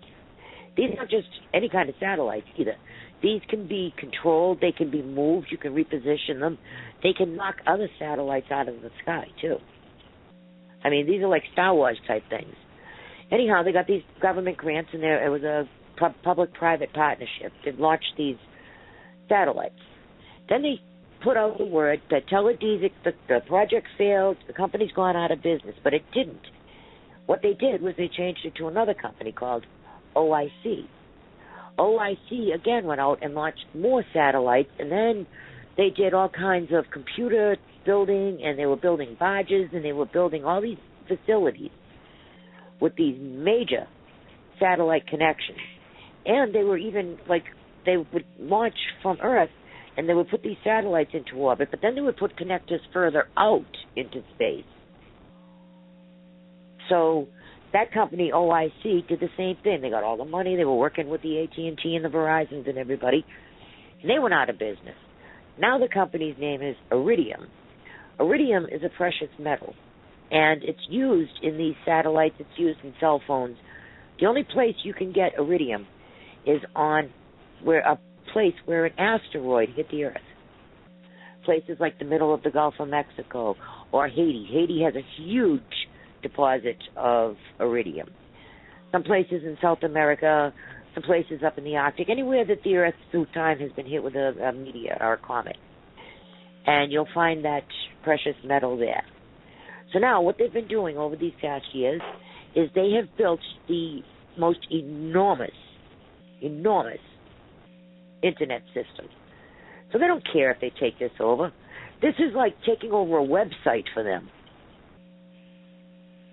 Speaker 6: These aren't just any kind of satellites either. These can be controlled. They can be moved. You can reposition them. They can knock other satellites out of the sky, too. These are like Star Wars type things. Anyhow, they got these government grants, and it was a public-private partnership. They launched these satellites. Then they put out the word that Teledesic, the project failed, the company's gone out of business, but it didn't. What they did was they changed it to another company called OIC. OIC, again, went out and launched more satellites, and then they did all kinds of computer building, and they were building barges, and they were building all these facilities with these major satellite connections. And they were even, they would launch from Earth, and they would put these satellites into orbit, but then they would put connectors further out into space. So that company, OIC, did the same thing. They got all the money. They were working with the AT&T and the Verizons and everybody. And they went out of business. Now the company's name is Iridium. Iridium is a precious metal, and it's used in these satellites. It's used in cell phones. The only place you can get iridium is on a place where an asteroid hit the Earth. Places like the middle of the Gulf of Mexico or Haiti. Haiti has a huge deposit of iridium. Some places in South America, some places up in the Arctic, anywhere that the Earth through time has been hit with a meteor or a comet. And you'll find that precious metal there. So now what they've been doing over these past years is they have built the most enormous internet system. So they don't care if they take this over. This is like taking over a website for them.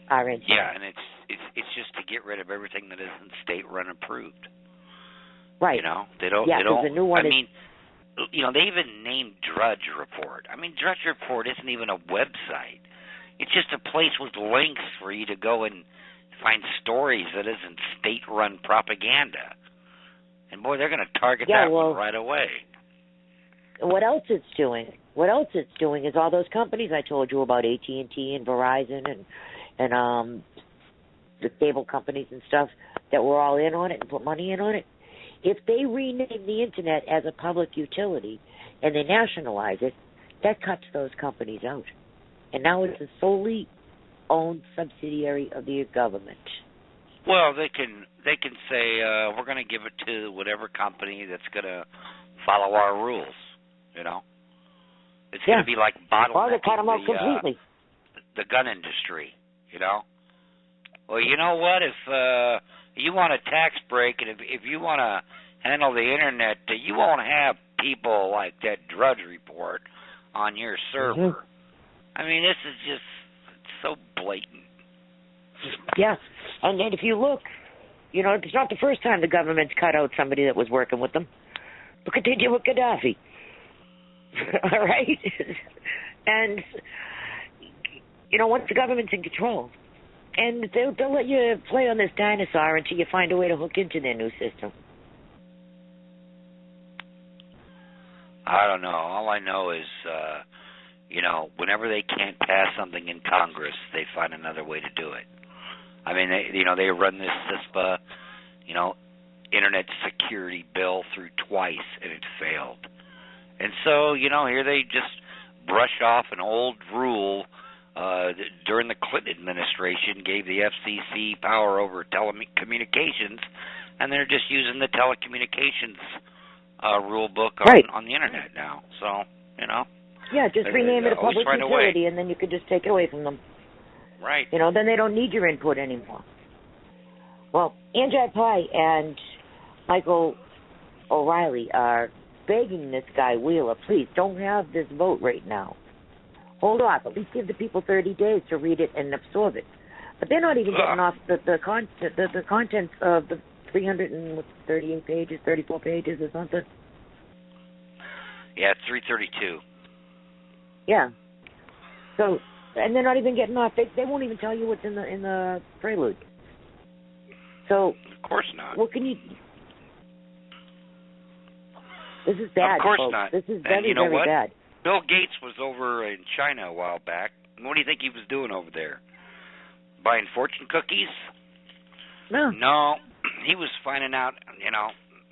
Speaker 7: Yeah, and it's just to get rid of everything that isn't state-run approved.
Speaker 6: Right.
Speaker 7: They don't.
Speaker 6: The new one
Speaker 7: they even named Drudge Report. Drudge Report isn't even a website. It's just a place with links for you to go and find stories that isn't state-run propaganda. And boy, they're going to target that one right away.
Speaker 6: What else it's doing is all those companies I told you about, AT&T and Verizon and the cable companies and stuff that were all in on it and put money in on it. If they rename the internet as a public utility and they nationalize it, that cuts those companies out. And now it's a solely owned subsidiary of the government.
Speaker 7: Well, they can say we're going to give it to whatever company that's going to follow our rules. It's going to be like bottlenecking the gun industry. Well, you know what? If you want a tax break, and if you want to handle the internet, you won't have people like that Drudge Report on your server.
Speaker 6: Mm-hmm.
Speaker 7: I mean, this is just so blatant.
Speaker 6: Yeah, and if you look, it's not the first time the government's cut out somebody that was working with them. Look what they did with Gaddafi. All right? And, once the government's in control, and they'll let you play on this dinosaur until you find a way to hook into their new system.
Speaker 7: I don't know. All I know is, whenever they can't pass something in Congress, they find another way to do it. I mean, they run this CISPA, internet security bill through twice, and it failed. And so, here they just brush off an old rule during the Clinton administration, gave the FCC power over telecommunications, and they're just using the telecommunications rule book on the internet now. So,
Speaker 6: Yeah, just rename it a public utility,
Speaker 7: way.
Speaker 6: and then you could just take it away from them.
Speaker 7: Right.
Speaker 6: Then they don't need your input anymore. Well, Anjai Pai and Michael O'Reilly are begging this guy Wheeler, please don't have this vote right now. Hold off. At least give the people 30 days to read it and absorb it. But they're not even getting off the contents of the 338 pages, 34 pages or something.
Speaker 7: Yeah, it's 332.
Speaker 6: Yeah. So, and they're not even getting off. They won't even tell you what's in the prelude. So,
Speaker 7: of course not.
Speaker 6: What can you? This is bad.
Speaker 7: Of course
Speaker 6: folks.
Speaker 7: not.
Speaker 6: This is very, very
Speaker 7: what?
Speaker 6: bad.
Speaker 7: Bill Gates was over in China a while back. What do you think he was doing over there? Buying fortune cookies?
Speaker 6: No.
Speaker 7: No, he was finding out,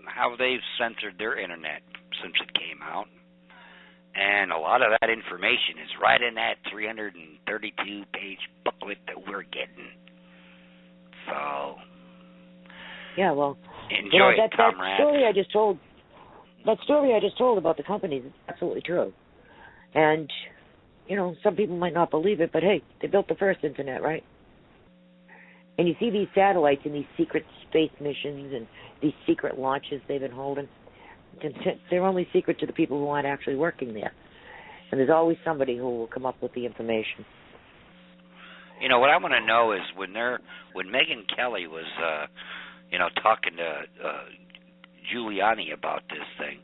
Speaker 7: how they've censored their internet since it came out. And a lot of that information is right in that 332-page booklet that we're getting. So,
Speaker 6: yeah, well,
Speaker 7: enjoy
Speaker 6: that
Speaker 7: comrades.
Speaker 6: story I just told. That story I just told about the companies is absolutely true. And, some people might not believe it, but hey, they built the first internet, right? And you see these satellites and these secret space missions and these secret launches they've been holding. They're only secret to the people who aren't actually working there. And there's always somebody who will come up with the information.
Speaker 7: What I want to know is when Megyn Kelly was, talking to Giuliani about this thing,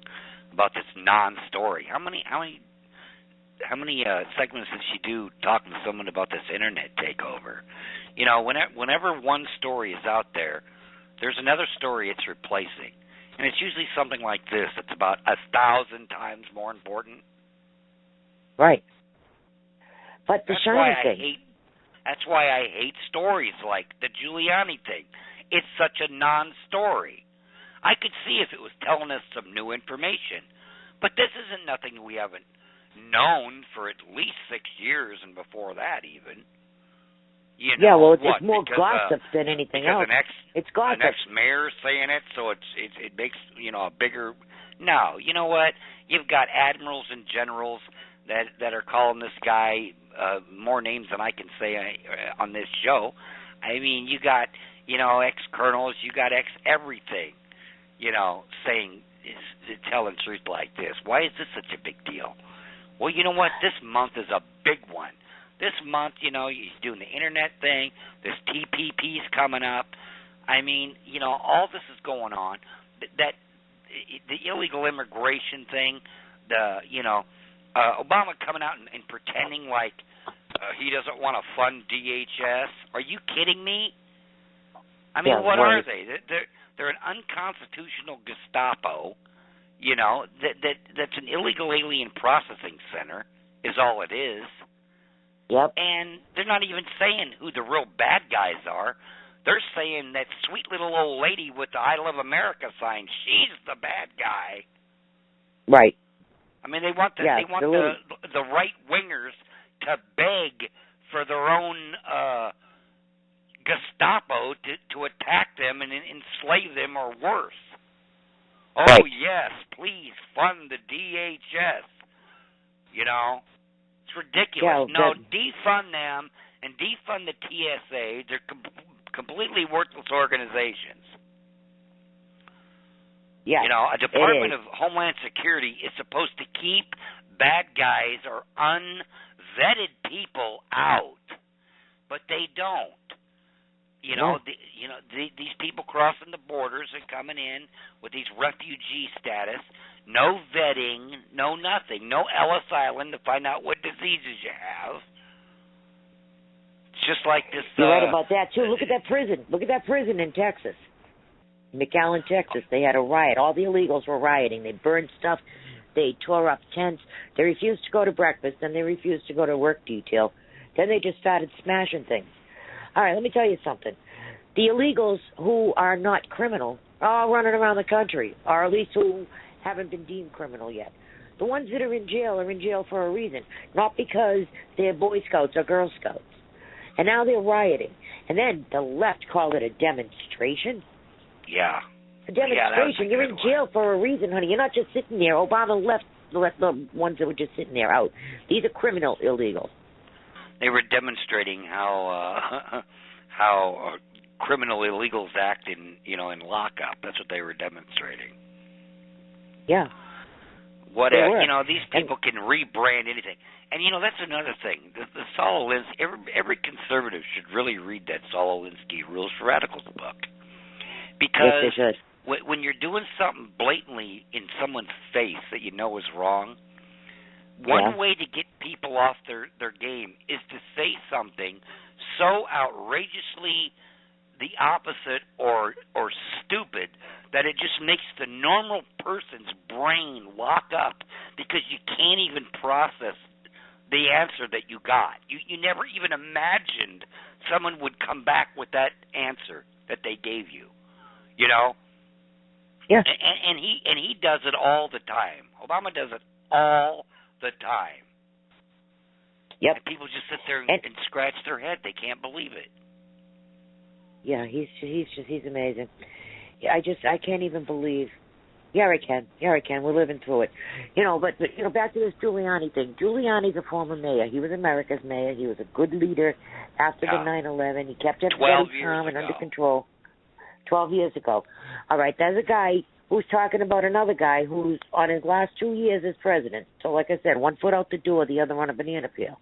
Speaker 7: about this non-story. How many segments did she do talking to someone about this internet takeover? Whenever one story is out there, there's another story it's replacing, and it's usually something like this. It's about 1,000 times more important.
Speaker 6: Right. But the shiny thing.
Speaker 7: That's why I hate stories like the Giuliani thing. It's such a non-story. I could see if it was telling us some new information, but this isn't nothing we haven't known for at least 6 years, and before that even.
Speaker 6: It's more gossip than anything else. It's gossip.
Speaker 7: An ex-mayor saying it, so it makes a bigger. No, you know what? You've got admirals and generals that are calling this guy more names than I can say on this show. I mean, you got ex-colonels, you got ex-everything, saying telling truth like this. Why is this such a big deal? Well, you know what? This month is a big one. This month, he's doing the internet thing. This TPP's coming up. I mean, all this is going on. That the illegal immigration thing, Obama coming out and pretending like he doesn't want to fund DHS. Are you kidding me? I mean, what are they? They're an unconstitutional Gestapo. That's an illegal alien processing center is all it is.
Speaker 6: Yep.
Speaker 7: And they're not even saying who the real bad guys are. They're saying that sweet little old lady with the I Love America sign, she's the bad guy.
Speaker 6: Right.
Speaker 7: I mean, they want the right wingers to beg for their own Gestapo to attack them and enslave them or worse. Oh,
Speaker 6: right.
Speaker 7: Yes, please fund the DHS. It's ridiculous.
Speaker 6: Yeah,
Speaker 7: defund them and defund the TSA. They're completely worthless organizations.
Speaker 6: Yeah,
Speaker 7: You know, a Department of Homeland Security is supposed to keep bad guys or unvetted people out, but they don't. You know, these people crossing the borders and coming in with these refugee status, no vetting, no nothing, no Ellis Island to find out what diseases you have. It's just like this.
Speaker 6: You're right about that too. Look at that prison. Look at that prison in Texas. McAllen, Texas, they had a riot. All the illegals were rioting. They burned stuff. They tore up tents. They refused to go to breakfast. Then they refused to go to work detail. Then they just started smashing things. All right, let me tell you something. The illegals who are not criminal are all running around the country, or at least who haven't been deemed criminal yet. The ones that are in jail for a reason, not because they're Boy Scouts or Girl Scouts. And now they're rioting. And then the left called it a demonstration.
Speaker 7: Yeah.
Speaker 6: A demonstration. You're in jail for a reason, honey. You're not just sitting there. Obama let the ones that were just sitting there out. These are criminal illegals.
Speaker 7: They were demonstrating how criminal illegals act in lockup. That's what they were demonstrating.
Speaker 6: Yeah.
Speaker 7: These people can rebrand anything. And that's another thing. The Saul Alinsky, every conservative should really read that Saul Alinsky Rules for Radicals book. Because when you're doing something blatantly in someone's face that you know is wrong, one way to get people off their game is to say something so outrageously the opposite or stupid that it just makes the normal person's brain lock up because you can't even process the answer that you got. You never even imagined someone would come back with that answer that they gave you. You know?
Speaker 6: Yeah.
Speaker 7: And he does it all the time. Obama does it all the time.
Speaker 6: Yep.
Speaker 7: And people just sit there and scratch their head. They can't believe it.
Speaker 6: Yeah, he's amazing. I can't even believe. Yeah, I can. We're living through it. But back to this Giuliani thing. Giuliani's a former mayor. He was America's mayor. He was a good leader after the 9/11. He kept everybody calm and under control. 12 years ago. All right, there's a guy who's talking about another guy who's on his last 2 years as president. So, like I said, one foot out the door, the other on a banana peel.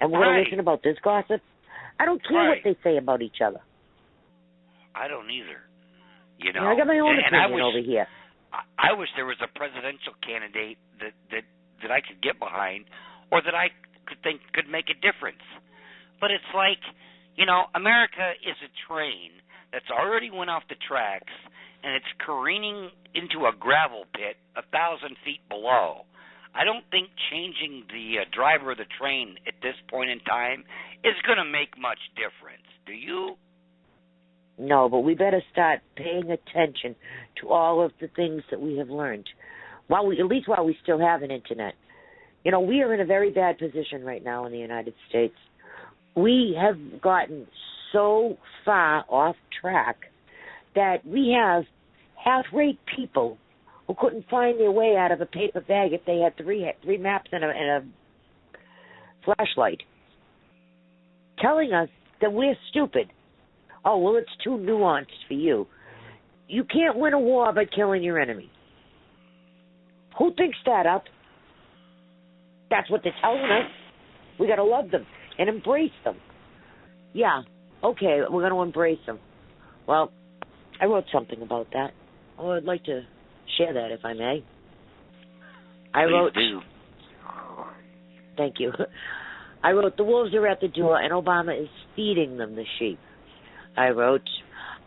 Speaker 6: And we're going to listen about this gossip? I don't care what they say about each other.
Speaker 7: I don't either.
Speaker 6: I got my own opinion over here.
Speaker 7: I wish there was a presidential candidate that I could get behind or that I could think could make a difference. But it's like, America is a train that's already went off the tracks, and it's careening into a gravel pit 1,000 feet below. I don't think changing the driver of the train at this point in time is going to make much difference. Do you?
Speaker 6: No, but we better start paying attention to all of the things that we have learned, while we still have an internet. We are in a very bad position right now in the United States. We have gotten so far off track that we have half-rate people who couldn't find their way out of a paper bag if they had three maps and a flashlight, telling us that we're stupid. Oh, well, it's too nuanced for you. You can't win a war by killing your enemy. Who thinks that up? That's what they're telling us. We got to love them and embrace them. Yeah, okay, we're going to embrace them. Well, I wrote something about that. Oh, I'd like to share that, if I may.
Speaker 7: Please do.
Speaker 6: Thank you. I wrote, the wolves are at the door, and Obama is feeding them the sheep. I wrote,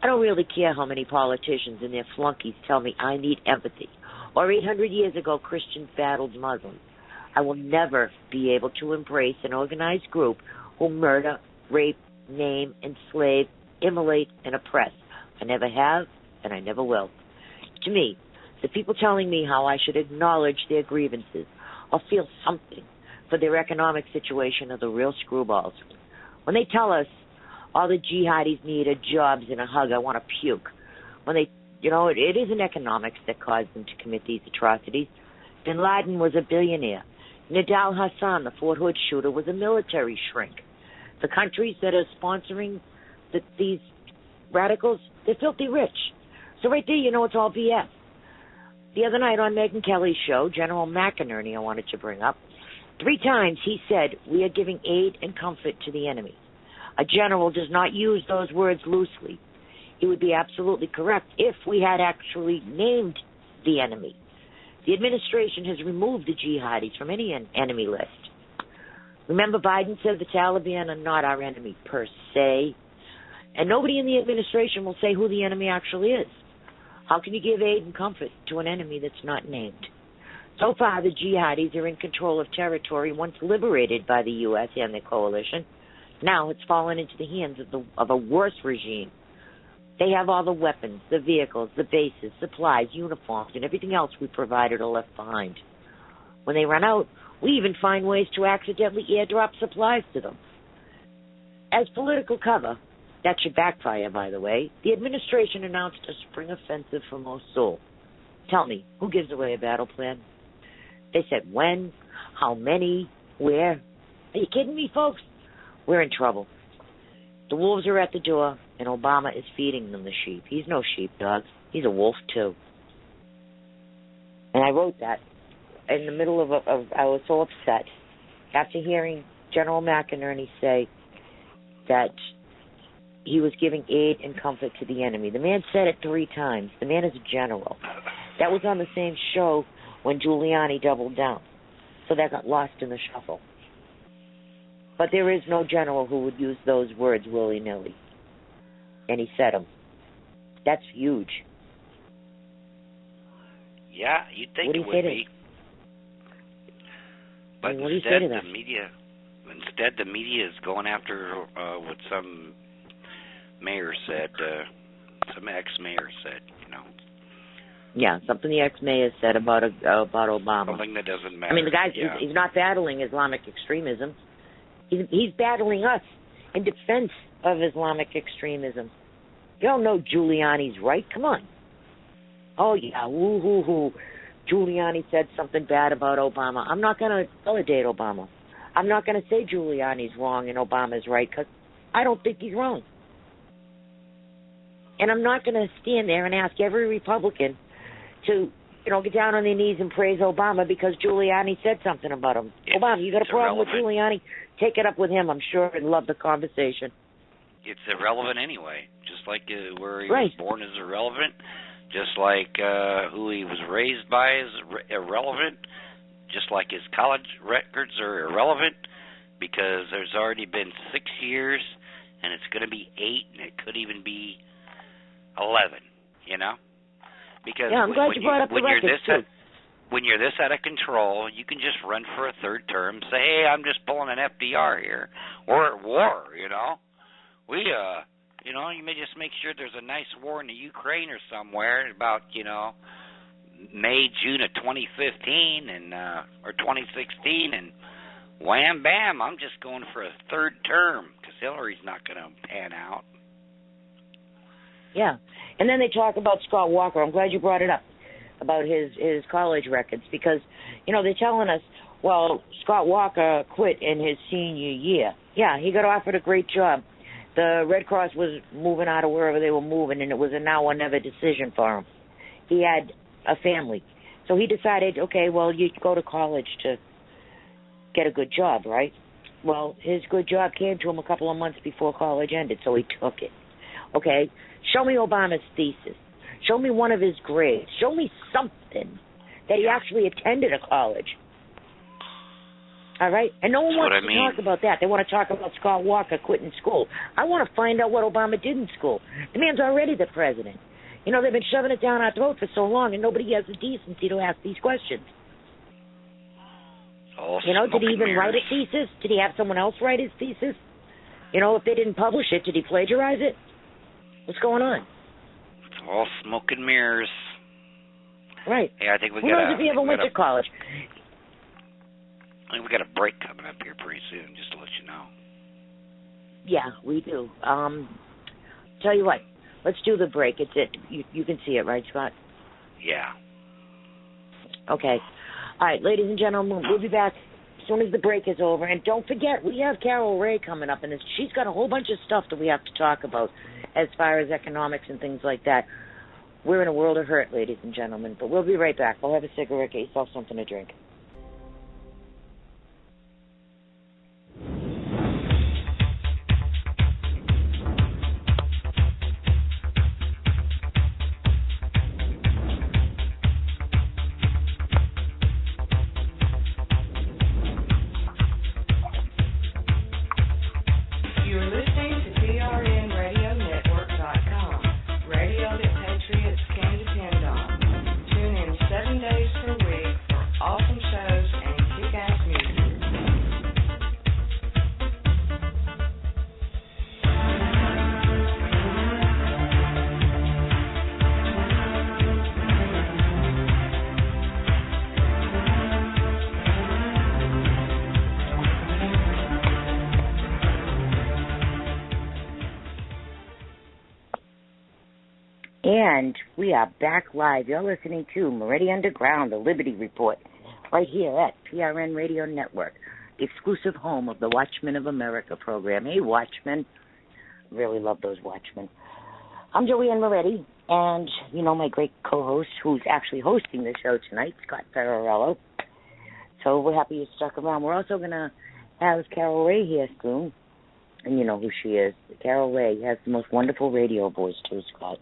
Speaker 6: I don't really care how many politicians and their flunkies tell me I need empathy, or 800 years ago Christians battled Muslims. I will never be able to embrace an organized group who murder, rape, maim, enslave, immolate, and oppress. I never have, and I never will. To me, the people telling me how I should acknowledge their grievances or feel something for their economic situation are the real screwballs. When they tell us all the jihadis need are jobs and a hug, I want to puke. When they, it isn't economics that caused them to commit these atrocities. Bin Laden was a billionaire. Nidal Hassan, the Fort Hood shooter, was a military shrink. The countries that are sponsoring these radicals, they're filthy rich. So right there, it's all BS. the other night on Megyn Kelly's show, General McInerney, I wanted to bring up. 3 times he said, we are giving aid and comfort to the enemy. A general does not use those words loosely. He would be absolutely correct if we had actually named the enemy. The administration has removed the jihadis from any enemy list. Remember, Biden said the Taliban are not our enemy per se, and nobody in the administration will say who the enemy actually is. How can you give aid and comfort to an enemy that's not named? So far, the jihadis are in control of territory once liberated by the U.S. and the coalition. Now it's fallen into the hands of a worse regime. They have all the weapons, the vehicles, the bases, supplies, uniforms, and everything else we provided or left behind. When they run out, we even find ways to accidentally airdrop supplies to them. As political cover, that should backfire, by the way, the administration announced a spring offensive for Mosul. Tell me, who gives away a battle plan? They said when, how many, where. Are you kidding me, folks? We're in trouble. The wolves are at the door, and Obama is feeding them the sheep. He's no sheepdog. He's a wolf, too. And I wrote that in the middle of I was so upset after hearing General McInerney say that he was giving aid and comfort to the enemy. The man said it 3 times. The man is a general. That was on the same show when Giuliani doubled down. So that got lost in the shuffle. But there is no general who would use those words willy-nilly. And he said them. That's huge.
Speaker 7: Yeah, you'd think it would be. But instead, the media is going after what some mayor said, some ex-mayor said, you know.
Speaker 6: Yeah, something the ex-mayor said about Obama.
Speaker 7: Something that doesn't matter.
Speaker 6: I mean, the guy, he's not battling Islamic extremism. He's battling us in defense of Islamic extremism. You don't know Giuliani's right? Come on. Oh, yeah, woo-hoo-hoo. Giuliani said something bad about Obama. I'm not going to validate Obama. I'm not going to say Giuliani's wrong and Obama's right because I don't think he's wrong. And I'm not going to stand there and ask every Republican to, get down on their knees and praise Obama because Giuliani said something about him. Obama, you got a problem with Giuliani? Take it up with him. I'm sure he'd love the conversation.
Speaker 7: It's irrelevant anyway. Just like where he was born is irrelevant. Just like who he was raised by is irrelevant. Just like his college records are irrelevant because there's already been 6 years and it's going to be 8 and it could even be 11, Because
Speaker 6: I'm glad you brought up the records, too.
Speaker 7: When you're this out of control, you can just run for a 3rd term, say, hey, I'm just pulling an FDR here. We're at war, We, you may just make sure there's a nice war in the Ukraine or somewhere about, May, June of 2015 and or 2016, and wham, bam, I'm just going for a 3rd term because Hillary's not going to pan out.
Speaker 6: Yeah, and then they talk about Scott Walker. I'm glad you brought it up about his college records because, they're telling us, well, Scott Walker quit in his senior year. Yeah, he got offered a great job. The Red Cross was moving out of wherever they were moving, and it was a now or never decision for him. He had a family. So he decided, okay, well, you go to college to get a good job, right? Well, his good job came to him a couple of months before college ended, so he took it. Okay, show me Obama's thesis. Show me one of his grades. Show me something that he actually attended a college. All right? And no one wants to talk about that. They want to talk about Scott Walker quitting school. I want to find out what Obama did in school. The man's already the president. They've been shoving it down our throat for so long, and nobody has the decency to ask these questions. Did he even write a thesis? Did he have someone else write his thesis? If they didn't publish it, did he plagiarize it? What's going on?
Speaker 7: It's all smoke and mirrors.
Speaker 6: Right.
Speaker 7: Yeah, I think we
Speaker 6: got. Who knows if he ever went to college?
Speaker 7: I think we got a break coming up here pretty soon, just to let you know.
Speaker 6: Yeah, we do. Tell you what, let's do the break. It's it. You can see it, right, Scott?
Speaker 7: Yeah.
Speaker 6: Okay. All right, ladies and gentlemen, we'll be back as soon as the break is over. And don't forget, we have Carol Ray coming up, and she's got a whole bunch of stuff that we have to talk about as far as economics and things like that. We're in a world of hurt, ladies and gentlemen. But we'll be right back. We'll have a cigarette, get yourself something to drink. And we are back live. You're listening to Moretti Underground, the Liberty Report, right here at PRN Radio Network, the exclusive home of the Watchmen of America program. Hey, Watchmen. Really love those Watchmen. I'm Joanne Moretti, and you know my great co-host who's actually hosting the show tonight, Scott Ferrarello. So we're happy you stuck around. We're also going to have Carol Ray here soon, and you know who she is. Carol Ray has the most wonderful radio voice, too, Scott.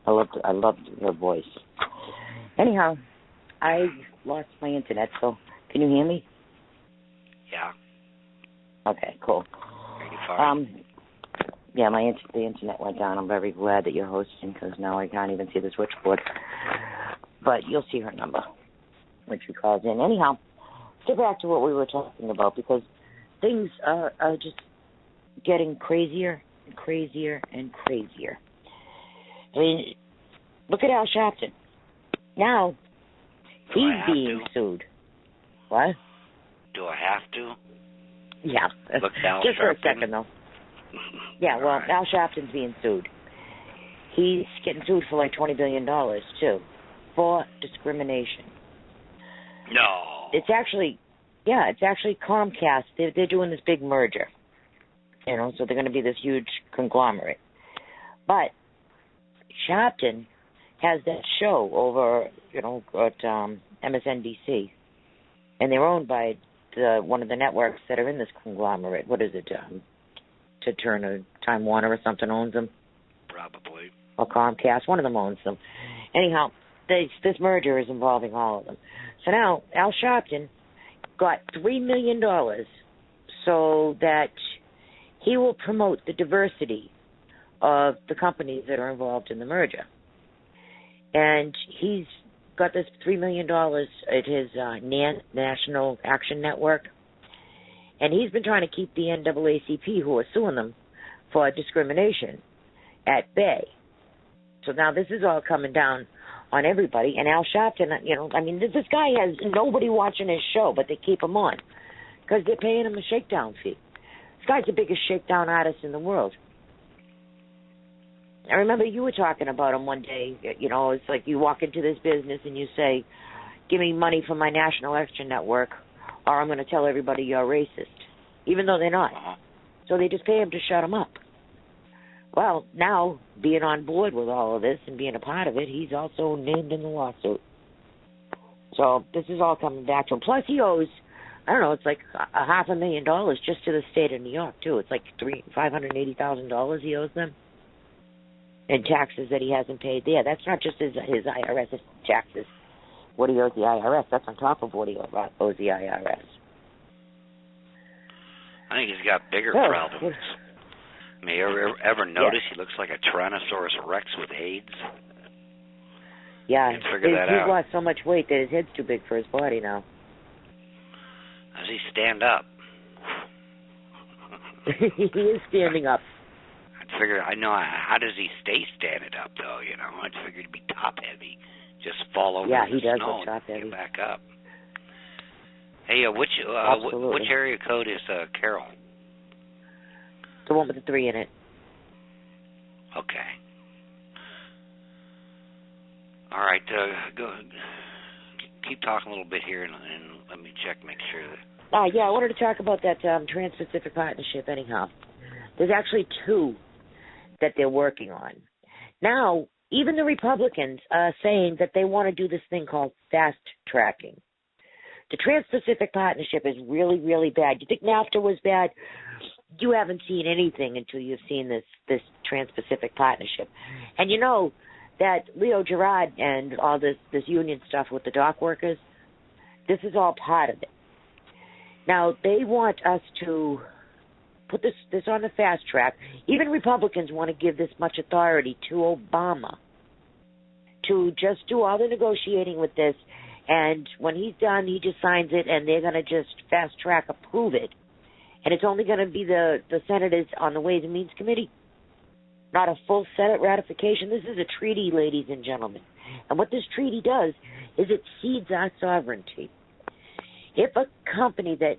Speaker 6: I loved her voice. Anyhow, I lost my internet, so can you hear me?
Speaker 7: Yeah.
Speaker 6: Okay, cool. Yeah, the internet went down. I'm very glad that you're hosting because now I can't even see the switchboard. But you'll see her number when she calls in. Anyhow, get back to what we were talking about because things are just getting crazier and crazier and crazier. I mean, look at Al Sharpton. Now, he's being sued. What?
Speaker 7: Do I have to?
Speaker 6: Yeah.
Speaker 7: Look at Al
Speaker 6: just
Speaker 7: Sharpton.
Speaker 6: for a second, though. Yeah, well,
Speaker 7: right.
Speaker 6: Al Sharpton's being sued. He's getting sued for like $20 billion, too, for discrimination.
Speaker 7: No.
Speaker 6: It's actually Comcast. They're doing this big merger. You know, so they're going to be this huge conglomerate. But Sharpton has that show over, you know, at MSNBC, and they're owned by one of the networks that are in this conglomerate. What is it? To Turner, Time Warner or something owns them.
Speaker 7: Probably.
Speaker 6: Or Comcast. One of them owns them. Anyhow, this merger is involving all of them. So now Al Sharpton got $3 million so that he will promote the diversity of the companies that are involved in the merger. And he's got this $3 million at his National Action Network. And he's been trying to keep the NAACP, who are suing them for discrimination, at bay. So now this is all coming down on everybody. And Al Sharpton, you know, I mean, this guy has nobody watching his show, but they keep him on because they're paying him a shakedown fee. This guy's the biggest shakedown artist in the world. I remember you were talking about him one day. You know, it's like you walk into this business and you say, give me money from my National Action Network or I'm going to tell everybody you're racist, even though they're not. So they just pay him to shut him up. Well, now, being on board with all of this and being a part of it, he's also named in the lawsuit. So this is all coming back to him. Plus he owes, I don't know, it's like $500,000 just to the state of New York, too. It's like $580,000 he owes them. And taxes that he hasn't paid there. That's not just his IRS taxes. What he owes the IRS, that's on top of what he owes the IRS.
Speaker 7: I think he's got bigger problems. I mean, ever notice he looks like a Tyrannosaurus Rex with AIDS?
Speaker 6: Yeah,
Speaker 7: he's
Speaker 6: lost so much weight that his head's too big for his body now.
Speaker 7: Does he stand up?
Speaker 6: He is standing up.
Speaker 7: I figure, I know, how does he stay standing up, though, you know? I figured he'd be top-heavy. Just fall over in the snow and get back up. Hey, which area code is Carol?
Speaker 6: The one with the 3 in it.
Speaker 7: Okay. All right, go. Keep talking a little bit here, and let me make sure that...
Speaker 6: yeah, I wanted to talk about that Trans-Pacific Partnership anyhow. There's actually 2 that they're working on. Now, Even the Republicans are saying that they want to do this thing called fast tracking. The Trans-Pacific Partnership is really, really bad. You think NAFTA was bad? You haven't seen anything until you've seen this Trans-Pacific Partnership. And you know that Leo Gerard and all this union stuff with the dock workers, this is all part of it. Now, they want us to put this on the fast track. Even Republicans want to give this much authority to Obama to just do all the negotiating with this, and when he's done, he just signs it, and they're going to just fast track approve it. And it's only going to be the senators on the Ways and Means Committee, not a full Senate ratification. This is a treaty, ladies and gentlemen. And what this treaty does is it cedes our sovereignty. If a company that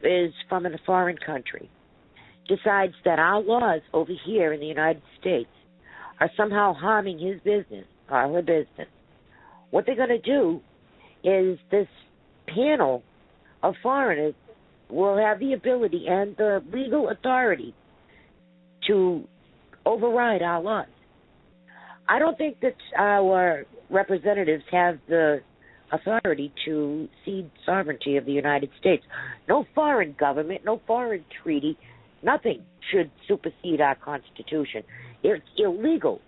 Speaker 6: is from a foreign country decides that our laws over here in the United States are somehow harming his business or her business, what they're going to do is this panel of foreigners will have the ability and the legal authority to override our laws. I don't think that our representatives have the authority to cede sovereignty of the United States. No foreign government, no foreign treaty, nothing should supersede our Constitution. It's illegal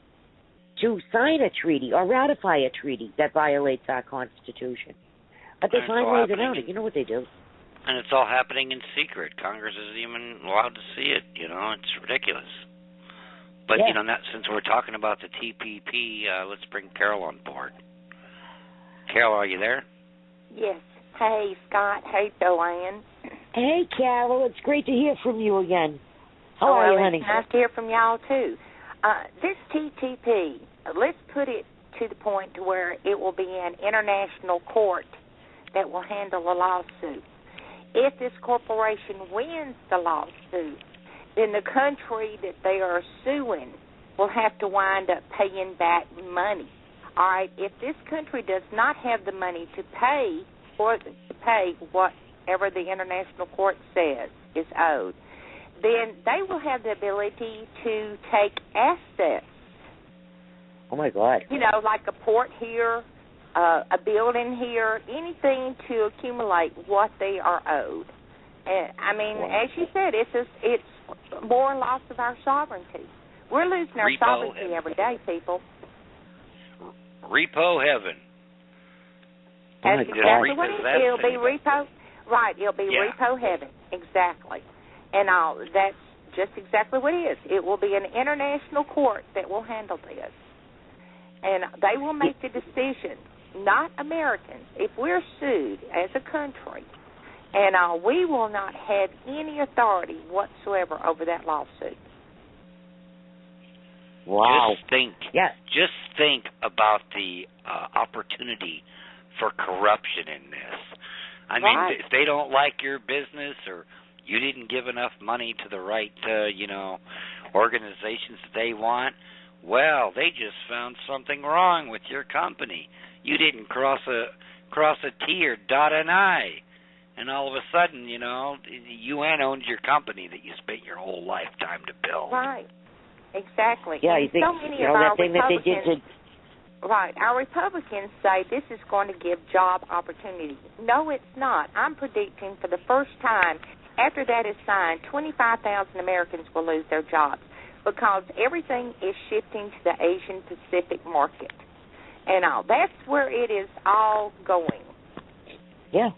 Speaker 6: to sign a treaty or ratify a treaty that violates our Constitution. But they find ways around it. You know what they do.
Speaker 7: And it's all happening in secret. Congress isn't even allowed to see it. It's ridiculous. But, since we're talking about the TPP, let's bring Carol on board. Carol, are you there?
Speaker 8: Yes. Hey, Scott. Hey, Joanne.
Speaker 6: Hey, Carol. It's great to hear from you again. How are you, honey?
Speaker 8: It's nice to hear from y'all, too. This TTP, let's put it to the point to where it will be an international court that will handle a lawsuit. If this corporation wins the lawsuit, then the country that they are suing will have to wind up paying back money. All right, if this country does not have the money to pay whatever the international court says is owed, then they will have the ability to take assets.
Speaker 6: Oh, my God.
Speaker 8: Like a port here, a building here, anything to accumulate what they are owed. And, as you said, it's more loss of our sovereignty. We're losing our sovereignty every day, people.
Speaker 7: Repo heaven.
Speaker 8: That's exactly what it is. It'll be repo. Right, it'll be repo heaven. Exactly. And that's just exactly what it is. It will be an international court that will handle this. And they will make the decision, not Americans. If we're sued as a country, and we will not have any authority whatsoever over that lawsuit.
Speaker 6: Wow.
Speaker 7: Just think about the opportunity for corruption in this. I mean, if they don't like your business or you didn't give enough money to the right, organizations that they want, well, they just found something wrong with your company. You didn't cross a T or dot an I. And all of a sudden, the UN owns your company that you spent your whole lifetime to build.
Speaker 8: Right. Exactly.
Speaker 6: Yeah,
Speaker 8: and
Speaker 6: you think,
Speaker 8: so many of
Speaker 6: that
Speaker 8: our
Speaker 6: thing that they did to...
Speaker 8: Right. Our Republicans say this is going to give job opportunities. No, it's not. I'm predicting for the first time, after that is signed, 25,000 Americans will lose their jobs because everything is shifting to the Asian Pacific market. And that's where it is all going.
Speaker 6: Yeah.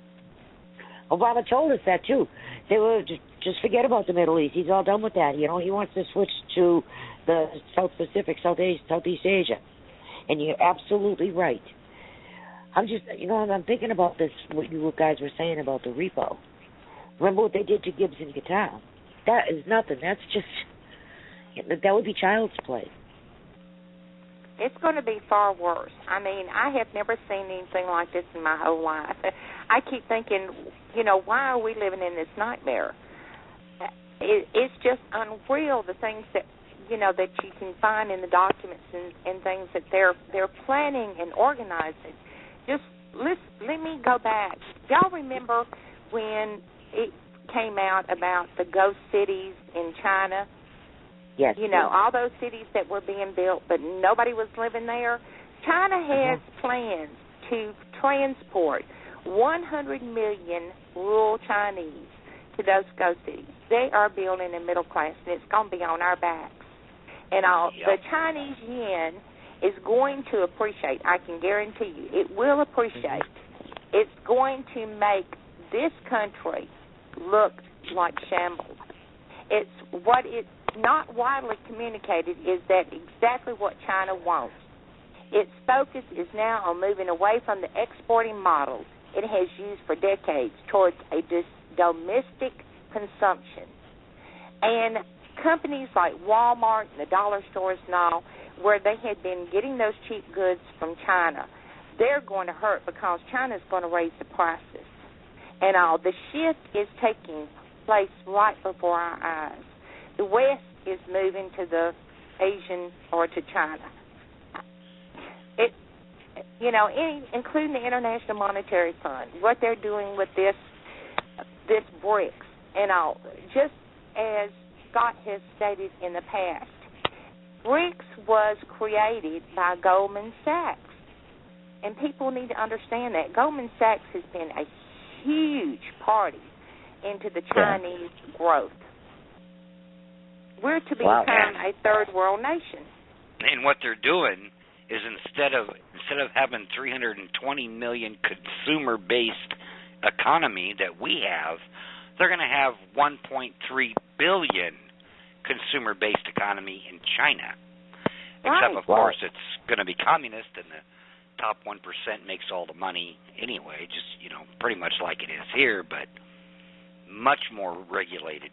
Speaker 6: Obama told us that, too. They were just forget about the Middle East. He's all done with that. He wants to switch to the South Pacific, Southeast Asia. And you're absolutely right. I'm just, I'm thinking about this, what you guys were saying about the repo. Remember what they did to Gibbs and Guitar? That is nothing. That's just, that would be child's play.
Speaker 8: It's going to be far worse. I have never seen anything like this in my whole life. I keep thinking, why are we living in this nightmare? It's just unreal, the things that, that you can find in the documents and things that they're planning and organizing. Just let me go back. Y'all remember when it came out about the ghost cities in China?
Speaker 6: Yes.
Speaker 8: You know, all those cities that were being built, but nobody was living there. China has plans to transport 100 million rural Chinese to those ghost cities. They are building a middle class, and it's going to be on our backs. And the Chinese yen is going to appreciate. I can guarantee you, it will appreciate. It's going to make this country look like shambles. It's what it's not widely communicated is that exactly what China wants. Its focus is now on moving away from the exporting model it has used for decades towards a domestic consumption. And companies like Walmart and the dollar stores and all, where they had been getting those cheap goods from China, they're going to hurt because China's going to raise the prices. And the shift is taking place right before our eyes. The West is moving to the Asian or to China. Including the International Monetary Fund, what they're doing with this BRICS and all. Just as Scott has stated in the past, BRICS was created by Goldman Sachs. And people need to understand that. Goldman Sachs has been a huge party into the Chinese growth. We're to become a third world nation.
Speaker 7: And what they're doing is instead of having 320 million consumer-based economy that we have, they're going to have 1.3 billion consumer-based economy in China. Except, of course, it's going to be communist, and the top 1% makes all the money anyway, just, pretty much like it is here, but much more regulated.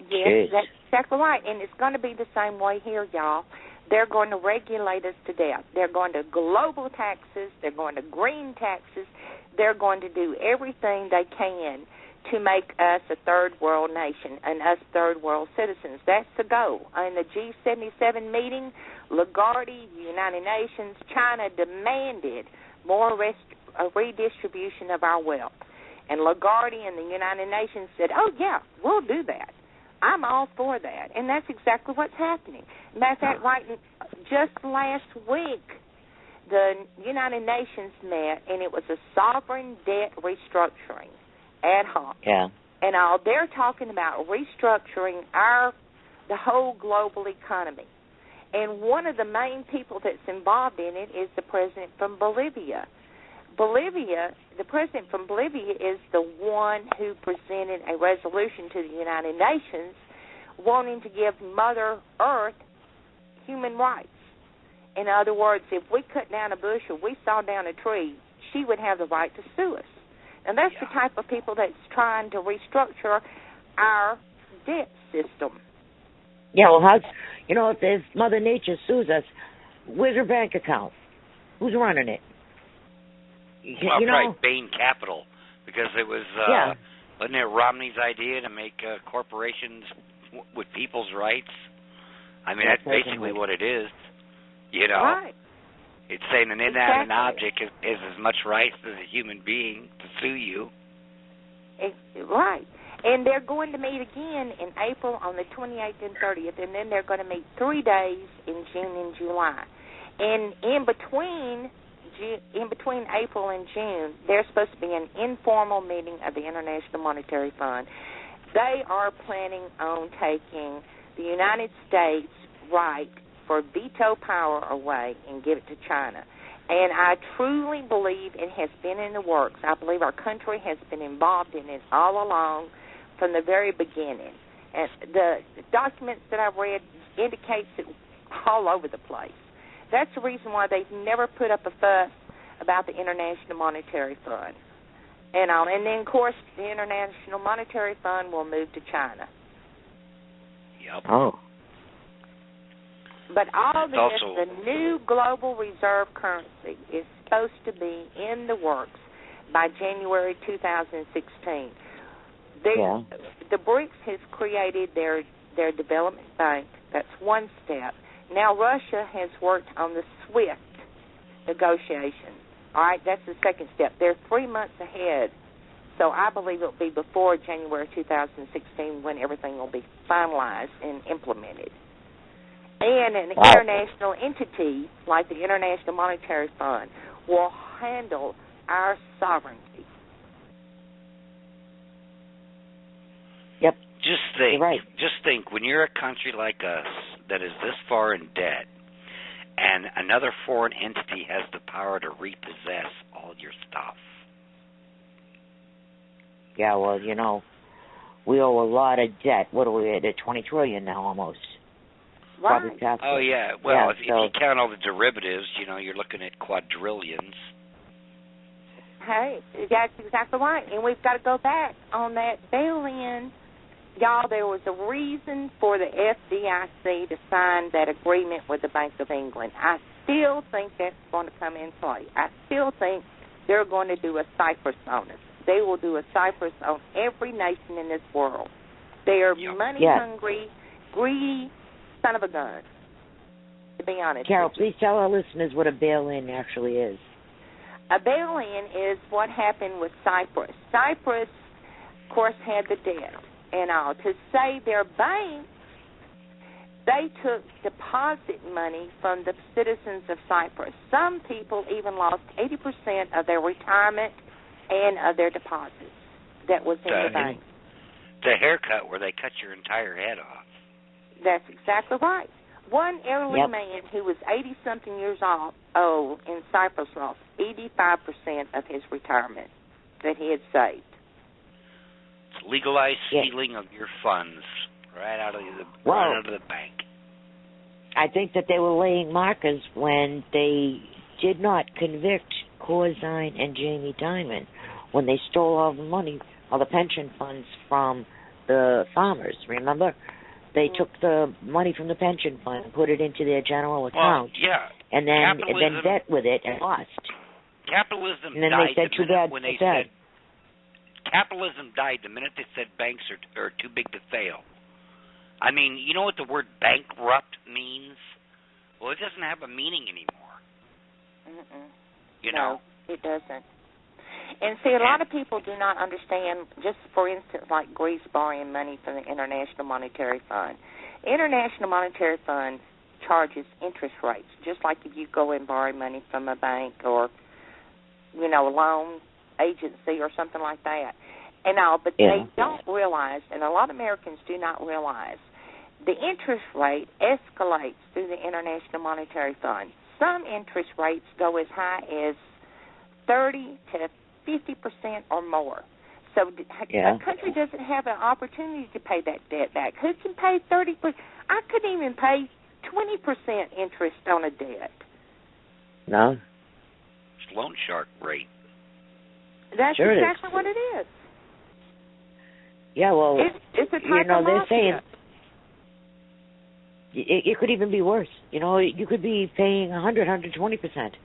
Speaker 8: Yes, that's exactly right, and it's going to be the same way here, y'all. They're going to regulate us to death. They're going to global taxes. They're going to green taxes. They're going to do everything they can to make us a third world nation and us third world citizens. That's the goal. In the G77 meeting, Lagarde, United Nations, China demanded more redistribution of our wealth. And Lagarde and the United Nations said, oh, yeah, we'll do that. I'm all for that. And that's exactly what's happening. Matter of fact, just last week, the United Nations met, and it was a sovereign debt restructuring ad hoc.
Speaker 6: Yeah.
Speaker 8: And they're talking about restructuring the whole global economy. And one of the main people that's involved in it is the president from Bolivia. The president from Bolivia is the one who presented a resolution to the United Nations wanting to give Mother Earth human rights. In other words, if we cut down a bush or we saw down a tree, she would have the right to sue us. And that's the type of people that's trying to restructure our debt system.
Speaker 6: Yeah, well, if Mother Nature sues us, where's her bank account? Who's running it?
Speaker 7: Right, Bain Capital, because it was, wasn't it Romney's idea to make corporations with people's rights? I mean, that's basically what it is,
Speaker 8: Right.
Speaker 7: It's saying an inanimate object has as much rights as a human being to sue you.
Speaker 8: Right. And they're going to meet again in April on the 28th and 30th, and then they're going to meet 3 days in June and July. And in between April and June, there's supposed to be an informal meeting of the International Monetary Fund. They are planning on taking the United States' right for veto power away and give it to China. And I truly believe it has been in the works. I believe our country has been involved in it all along from the very beginning. And the documents that I've read indicates it all over the place. That's the reason why they've never put up a fuss about the International Monetary Fund. And then, of course, the International Monetary Fund will move to China.
Speaker 7: Yep.
Speaker 6: Oh.
Speaker 8: But all this, the new global reserve currency is supposed to be in the works by January 2016. The BRICS has created their development bank. That's one step. Now Russia has worked on the SWIFT negotiations. All right, that's the second step. They're 3 months ahead So I believe it will be before January 2016 when everything will be finalized and implemented. And an international entity like the International Monetary Fund will handle our sovereignty.
Speaker 6: Yep.
Speaker 7: Just think, when you're a country like us that is this far in debt, and another foreign entity has the power to repossess all your stuff.
Speaker 6: Yeah, well, we owe a lot of debt. What are we at? 20 trillion now almost.
Speaker 8: Right.
Speaker 7: Oh, yeah. Well, if you count all the derivatives, you're looking at quadrillions.
Speaker 8: Hey, that's exactly right. And we've got to go back on that bail-in. Y'all, there was a reason for the FDIC to sign that agreement with the Bank of England. I still think that's going to come in play. I still think they're going to do a Cyprus on us. They will do a Cyprus on every nation in this world. They are money-hungry, greedy son of a gun, to be honest.
Speaker 6: Carol, please tell our listeners what a bail-in actually is.
Speaker 8: A bail-in is what happened with Cyprus. Cyprus, of course, had the debt and all. To save their banks, they took deposit money from the citizens of Cyprus. Some people even lost 80% of their retirement and of their deposits that was in the bank.
Speaker 7: The haircut where they cut your entire head off.
Speaker 8: That's exactly right. One elderly man who was 80-something years old in Cyprus lost 85% of his retirement that he had saved.
Speaker 7: It's legalized stealing of your funds right out of the bank.
Speaker 6: I think that they were laying markers when they did not convict Corzine and Jamie Dimon when they stole all the money, all the pension funds from the farmers, remember? They took the money from the pension fund and put it into their general account. And then bet with it and lost.
Speaker 7: Capitalism
Speaker 6: and then
Speaker 7: died
Speaker 6: they said,
Speaker 7: the minute when they said capitalism died the minute they said banks are too big to fail. I mean, you know what the word bankrupt means? Well, it doesn't have a meaning anymore.
Speaker 8: No, it doesn't. And see, a lot of people do not understand, just for instance, like Greece borrowing money from the International Monetary Fund. International Monetary Fund charges interest rates, just like if you go and borrow money from a bank or, a loan agency or something like that. And all, but they don't realize, and a lot of Americans do not realize, the interest rate escalates through the International Monetary Fund. Some interest rates go as high as 30 to 50% or more. So a country doesn't have an opportunity to pay that debt back. Who can pay 30%? I couldn't even pay 20% interest on a debt.
Speaker 6: No.
Speaker 7: It's loan shark rate.
Speaker 8: That's exactly what it is.
Speaker 6: Yeah, well,
Speaker 8: it's a type of
Speaker 6: they're saying it could even be worse. You could be paying 120%.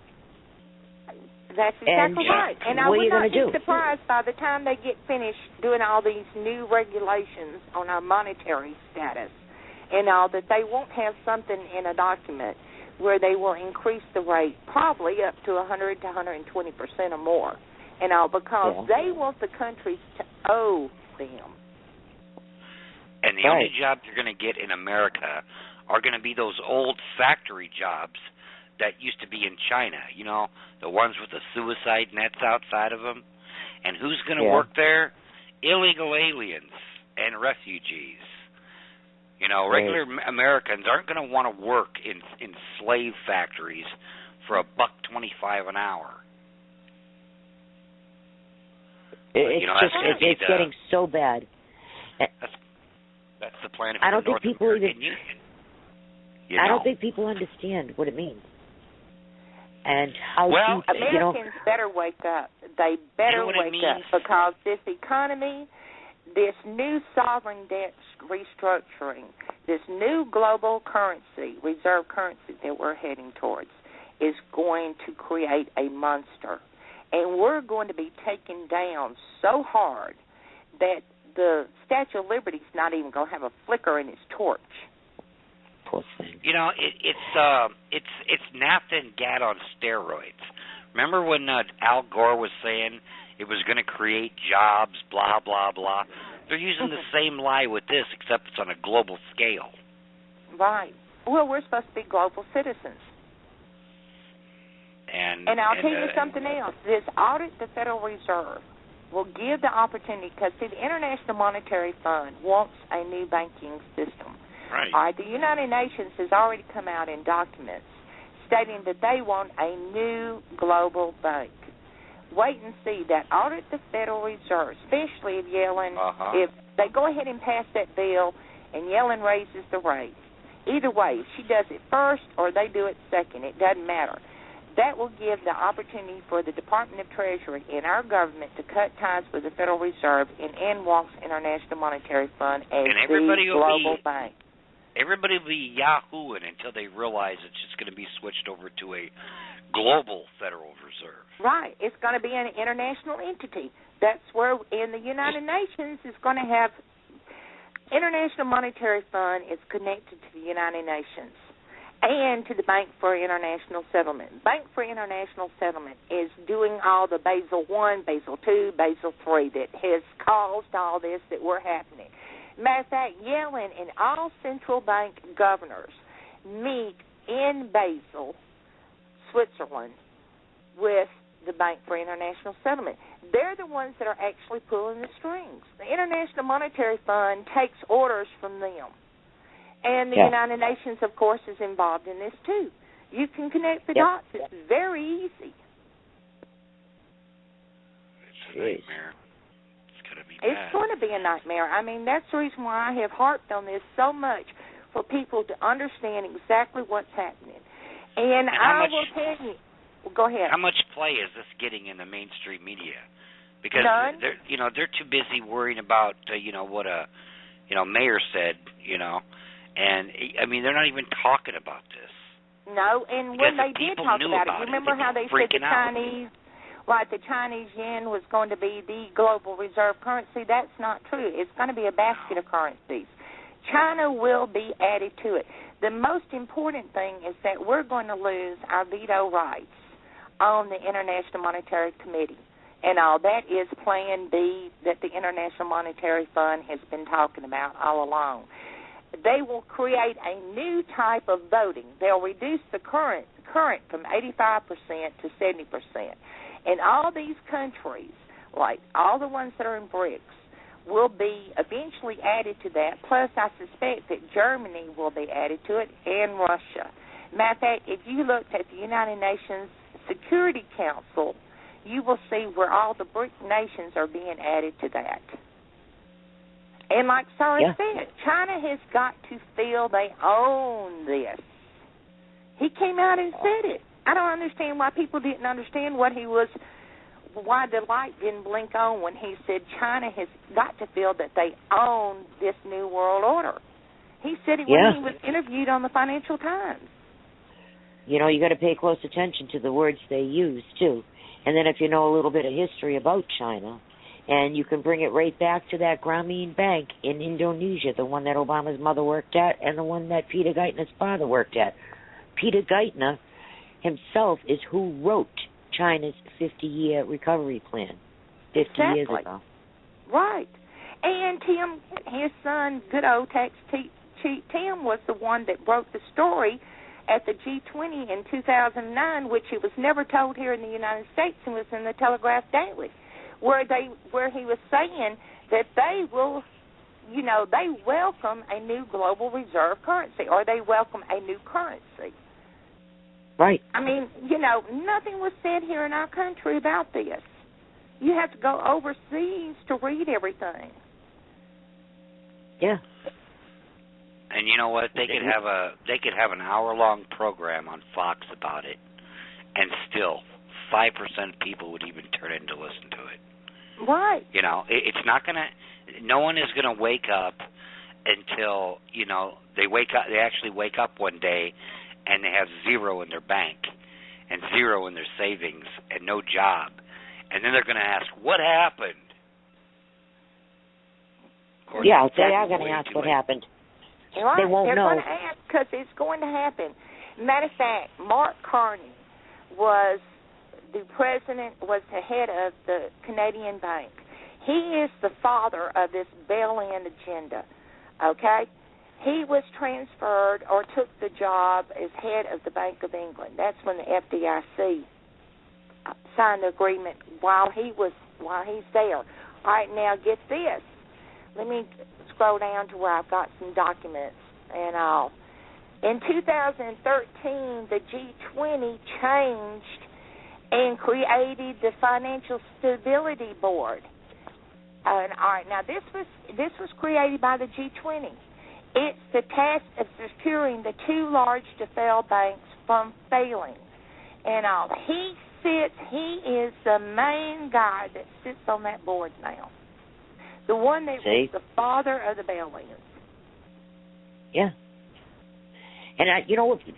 Speaker 8: That's exactly right. And I would not be surprised by the time they get finished doing all these new regulations on our monetary status and all, that they won't have something in a document where they will increase the rate probably up to 100 to 120% or more, and all, because they want the countries to owe them.
Speaker 7: And the only jobs you're going to get in America are going to be those old factory jobs that used to be in China, the ones with the suicide nets outside of them. And who's going to work there? Illegal aliens and refugees. Regular Americans aren't going to want to work in slave factories for $1.25 an hour.
Speaker 6: It's getting so bad.
Speaker 7: That's the plan
Speaker 6: I don't
Speaker 7: for the
Speaker 6: think
Speaker 7: North
Speaker 6: people
Speaker 7: American Union.
Speaker 6: I don't think people understand what it means. And how
Speaker 8: Americans better wake up. They better wake up, because this economy, this new sovereign debt restructuring, this new global currency, reserve currency that we're heading towards, is going to create a monster. And we're going to be taken down so hard that the Statue of Liberty is not even going to have a flicker in its torch.
Speaker 7: It's naphtha and gat on steroids. Remember when Al Gore was saying it was going to create jobs, blah, blah, blah. They're using the same lie with this, except it's on a global scale.
Speaker 8: Right. Well, we're supposed to be global citizens. And I'll tell you something else. This audit the Federal Reserve will give the opportunity, because, see, the International Monetary Fund wants a new banking system.
Speaker 7: Right.
Speaker 8: All right. The United Nations has already come out in documents stating that they want a new global bank. Wait and see. That audit the Federal Reserve, especially if Yellen, if they go ahead and pass that bill and Yellen raises the rate. Either way, if she does it first or they do it second, it doesn't matter. That will give the opportunity for the Department of Treasury and our government to cut ties with the Federal Reserve and end walks International Monetary Fund as the global bank.
Speaker 7: Everybody will be yahooing until they realize it's just going to be switched over to a global Federal Reserve.
Speaker 8: Right. It's going to be an international entity. That's where in the United Nations is going to have International Monetary Fund is connected to the United Nations and to the Bank for International Settlement. Bank for International Settlement is doing all the Basel I, Basel II, Basel III that has caused all this that we're happening. Matter of fact, Yellen and all central bank governors meet in Basel, Switzerland, with the Bank for International Settlement. They're the ones that are actually pulling the strings. The International Monetary Fund takes orders from them. And the United Nations, of course, is involved in this, too. You can connect the dots. It's very easy.
Speaker 7: It's a nightmare.
Speaker 8: It's going to be a nightmare. I mean, that's the reason why I have harped on this so much, for people to understand exactly what's happening. And I will tell you, go ahead.
Speaker 7: How much play is this getting in the mainstream media? Because they're too busy worrying about what a mayor said, and I mean they're not even talking about this.
Speaker 8: No, and when they did talk about it, you remember how they said the Chinese. Like the Chinese yen was going to be the global reserve currency. That's not true. It's going to be a basket of currencies. China will be added to it. The most important thing is that we're going to lose our veto rights on the International Monetary Committee. And all that is Plan B that the International Monetary Fund has been talking about all along. They will create a new type of voting. They'll reduce the current from 85% to 70%. And all these countries, like all the ones that are in BRICS, will be eventually added to that. Plus, I suspect that Germany will be added to it, and Russia. Matter of fact, if you looked at the United Nations Security Council, you will see where all the BRIC nations are being added to that. And like Sarah said, China has got to feel they own this. He came out and said it. I don't understand why people didn't understand why the light didn't blink on when he said China has got to feel that they own this new world order. He said it when he was interviewed on the Financial Times.
Speaker 9: You got to pay close attention to the words they use, too. And then if you know a little bit of history about China, and you can bring it right back to that Grameen Bank in Indonesia, the one that Obama's mother worked at and the one that Peter Geithner's father worked at. Peter Geithner himself is who wrote China's 50-year recovery plan 50 years ago.
Speaker 8: Right. And Tim, his son, good old tax cheat Tim, was the one that broke the story at the G20 in 2009, which it was never told here in the United States, and was in the Telegraph Daily, where he was saying that they will, they welcome a new global reserve currency, or they welcome a new currency.
Speaker 9: Right.
Speaker 8: I mean, nothing was said here in our country about this. You have to go overseas to read everything.
Speaker 9: Yeah.
Speaker 7: And you know what? They could have an hour-long program on Fox about it, and still 5% of people would even turn in to listen to it.
Speaker 8: Right.
Speaker 7: It's not gonna. No one is gonna wake up until they wake up. They actually wake up one day, and they have zero in their bank, and zero in their savings, and no job, and then they're gonna ask, "What happened?"
Speaker 9: They are gonna ask what happened.
Speaker 8: Right.
Speaker 9: They won't know.
Speaker 8: They're going to ask because it's going to happen. Matter of fact, Mark Carney was the president was the head of the Canadian Bank. He is the father of this bail-in agenda, okay? He was transferred or took the job as head of the Bank of England. That's when the FDIC signed the agreement while he's there. All right, now get this. Let me scroll down to where I've got some documents and all. In 2013, the G20 changed and created the Financial Stability Board. All right, now this was created by the G20. It's the task of securing the two large to fail banks from failing. And all. He is the main guy that sits on that board now. The one that was the father of the bail-ins.
Speaker 9: Yeah. And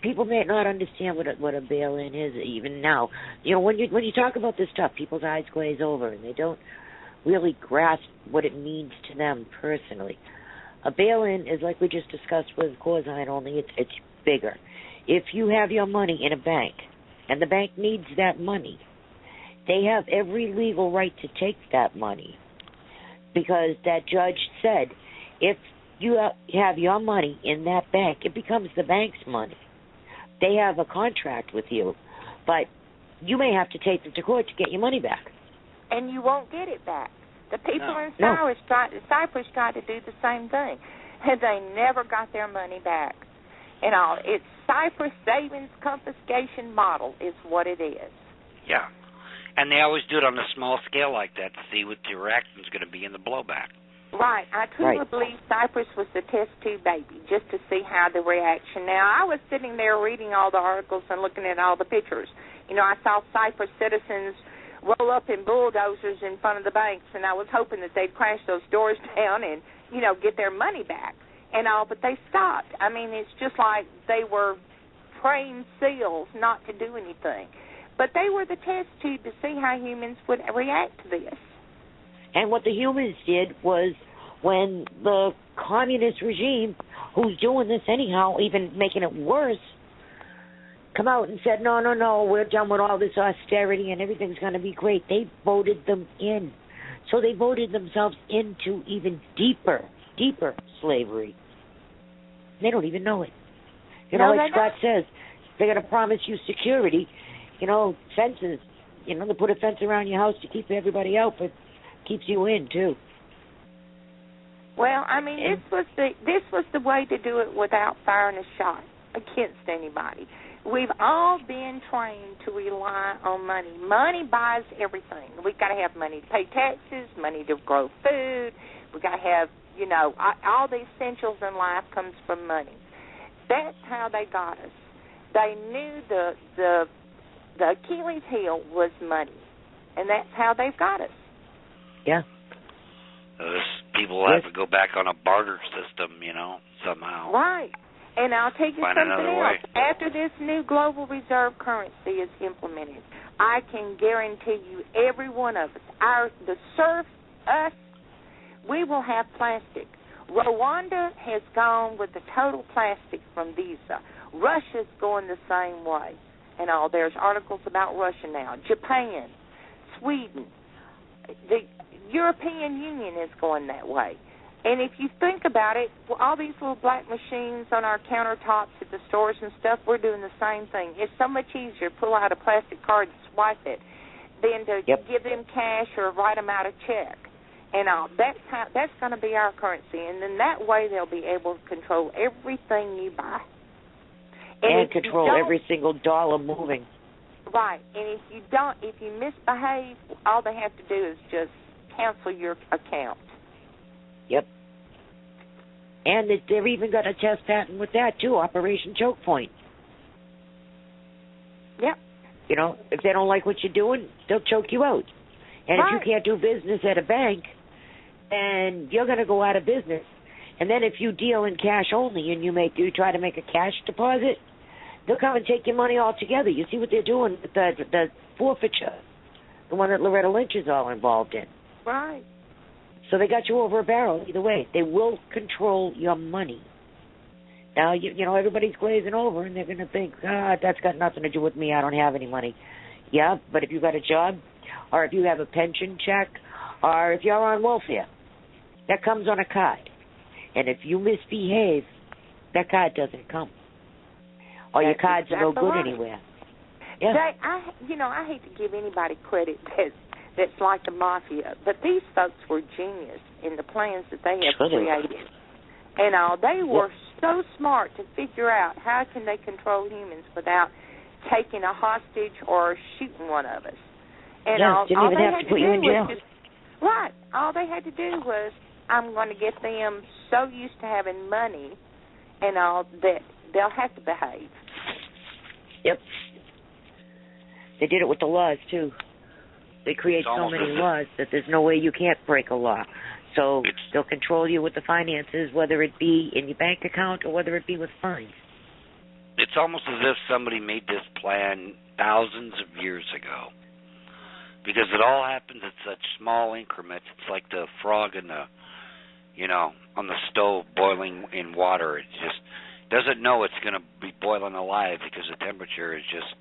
Speaker 9: people may not understand what a bail-in is even now. When you talk about this stuff, people's eyes glaze over and they don't really grasp what it means to them personally. A bail-in is like we just discussed with Corzine, only it's bigger. If you have your money in a bank and the bank needs that money, they have every legal right to take that money because that judge said if you have your money in that bank, it becomes the bank's money. They have a contract with you, but you may have to take them to court to get your money back.
Speaker 8: And you won't get it back. The people in Cyprus tried to do the same thing, and they never got their money back. And all it's Cyprus savings confiscation model is what it is.
Speaker 7: Yeah, and they always do it on a small scale like that to see what the reaction is going to be in the blowback.
Speaker 8: Right. I truly believe Cyprus was the test tube baby, just to see how the reaction. Now, I was sitting there reading all the articles and looking at all the pictures. I saw Cyprus citizens roll up in bulldozers in front of the banks, and I was hoping that they'd crash those doors down and, get their money back and all, but they stopped. I mean, it's just like they were trained seals not to do anything. But they were the test tube to see how humans would react to this.
Speaker 9: And what the humans did was when the communist regime, who's doing this anyhow, even making it worse, come out and said, no, we're done with all this austerity and everything's going to be great. They voted them in. So they voted themselves into even deeper slavery. They don't even know it. Like Scott says, they're going to promise you security, fences. They put a fence around your house to keep everybody out, but keeps you in, too.
Speaker 8: Well, I mean, this was the way to do it without firing a shot against anybody. We've all been trained to rely on money. Money buys everything. We've got to have money to pay taxes, money to grow food. We've got to have, all the essentials in life comes from money. That's how they got us. They knew the Achilles heel was money, and that's how they've got us.
Speaker 9: Yeah.
Speaker 7: People have to go back on a barter system, somehow.
Speaker 8: Right. And I'll tell you something else. After this new global reserve currency is implemented, I can guarantee you every one of us, us, we will have plastic. Rwanda has gone with the total plastic from Visa. Russia's going the same way. And all there's articles about Russia now. Japan, Sweden, the European Union is going that way. And if you think about it, all these little black machines on our countertops at the stores and stuff, we're doing the same thing. It's so much easier to pull out a plastic card and swipe it than to give them cash or write them out a check. And that's going to be our currency. And then that way they'll be able to control everything you buy.
Speaker 9: And control every single dollar moving.
Speaker 8: Right. And if you misbehave, all they have to do is just cancel your account.
Speaker 9: Yep. And they're even got a test patent with that, too, Operation Choke Point.
Speaker 8: Yep.
Speaker 9: If they don't like what you're doing, they'll choke you out. And if you can't do business at a bank, then you're going to go out of business. And then if you deal in cash only and you try to make a cash deposit, they'll come and take your money altogether. You see what they're doing with the forfeiture, the one that Loretta Lynch is all involved in.
Speaker 8: Right.
Speaker 9: So they got you over a barrel either way. They will control your money. Now, everybody's glazing over, and they're going to think, that's got nothing to do with me. I don't have any money. Yeah, but if you got a job, or if you have a pension check, or if you're on welfare, that comes on a card. And if you misbehave, that card doesn't come. Or your cards are no good anywhere. Yeah.
Speaker 8: I hate to give anybody credit that's like the mafia, but these folks were genius in the plans that they have created. And they were so smart to figure out how can they control humans without taking a hostage or shooting one of us. And
Speaker 9: didn't even have to put you in jail.
Speaker 8: Right. All they had to do was, I'm going to get them so used to having money and all that they'll have to behave.
Speaker 9: Yep. They did it with the laws, too. They create so many laws that there's no way you can't break a law. So they'll control you with the finances, whether it be in your bank account or whether it be with fines.
Speaker 7: It's almost as if somebody made this plan thousands of years ago. Because it all happens at such small increments. It's like the frog in the, on the stove boiling in water. It just doesn't know it's going to be boiling alive because the temperature is just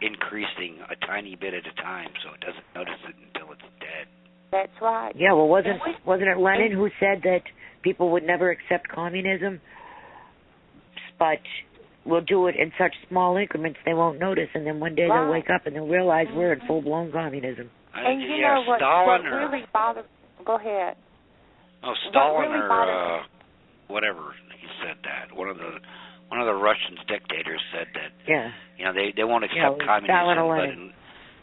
Speaker 7: increasing a tiny bit at a time, so it doesn't notice it until it's dead.
Speaker 8: That's right.
Speaker 9: Yeah, well, wasn't it Lenin who said that people would never accept communism, but we'll do it in such small increments they won't notice, and then one day they'll wake up and they'll realize we're in full-blown communism.
Speaker 8: And you know what really bothers... Go ahead.
Speaker 7: Oh, Stalin or whatever, he said that. One of the Russian dictators said that.
Speaker 9: Yeah.
Speaker 7: They won't accept communism, but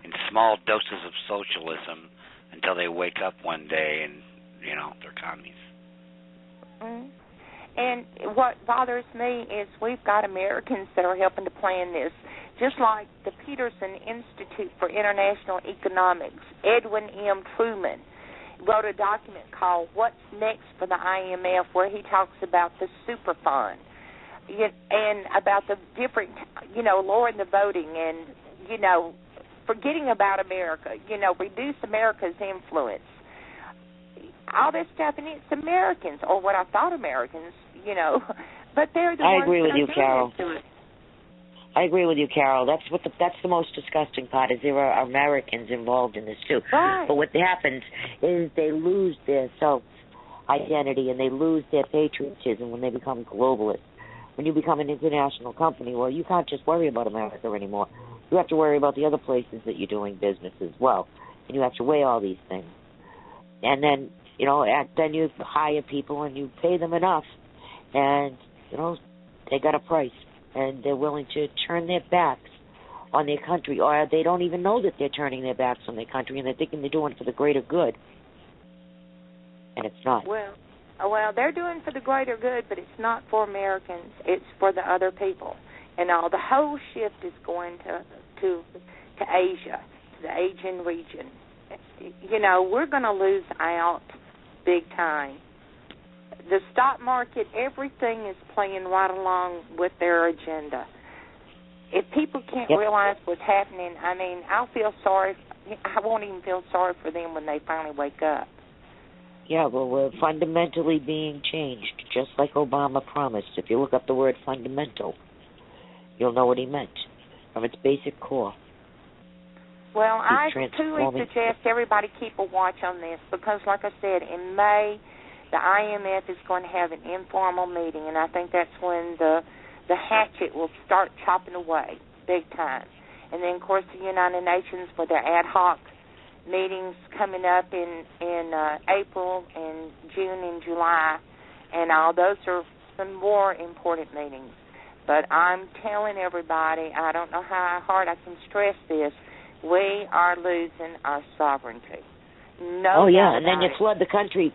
Speaker 7: in small doses of socialism until they wake up one day and they're commies.
Speaker 8: Mm-hmm. And what bothers me is we've got Americans that are helping to plan this. Just like the Peterson Institute for International Economics, Edwin M. Truman wrote a document called What's Next for the IMF, where he talks about the super fund and about the different, lowering the voting and, forgetting about America, reduce America's influence. All this stuff, and it's Americans, or what I thought Americans, but they're the ones that are doing it to us.
Speaker 9: I agree with you, Carol. That's the most disgusting part, is there are Americans involved in this too.
Speaker 8: Right.
Speaker 9: But what happens is they lose their self-identity and they lose their patriotism when they become globalists. When you become an international company, well, you can't just worry about America anymore. You have to worry about the other places that you're doing business as well, and you have to weigh all these things. And then, then you hire people and you pay them enough, and they got a price. And they're willing to turn their backs on their country, or they don't even know that they're turning their backs on their country, and they're thinking they're doing it for the greater good, and it's not.
Speaker 8: Well, they're doing for the greater good, but it's not for Americans. It's for the other people. And the whole shift is going to Asia, to the Asian region. We're going to lose out big time. The stock market, everything is playing right along with their agenda. If people can't realize what's happening, I'll feel sorry. I won't even feel sorry for them when they finally wake up.
Speaker 9: Yeah, well, we're fundamentally being changed, just like Obama promised. If you look up the word fundamental, you'll know what he meant, from its basic core.
Speaker 8: Well, I truly suggest everybody keep a watch on this, because, like I said, in May, the IMF is going to have an informal meeting, and I think that's when the hatchet will start chopping away big time. And then, of course, the United Nations with their ad hoc meetings coming up in April and June and July, and all those are some more important meetings. But I'm telling everybody, I don't know how hard I can stress this, we are losing our sovereignty. No doubt
Speaker 9: and then you flood the country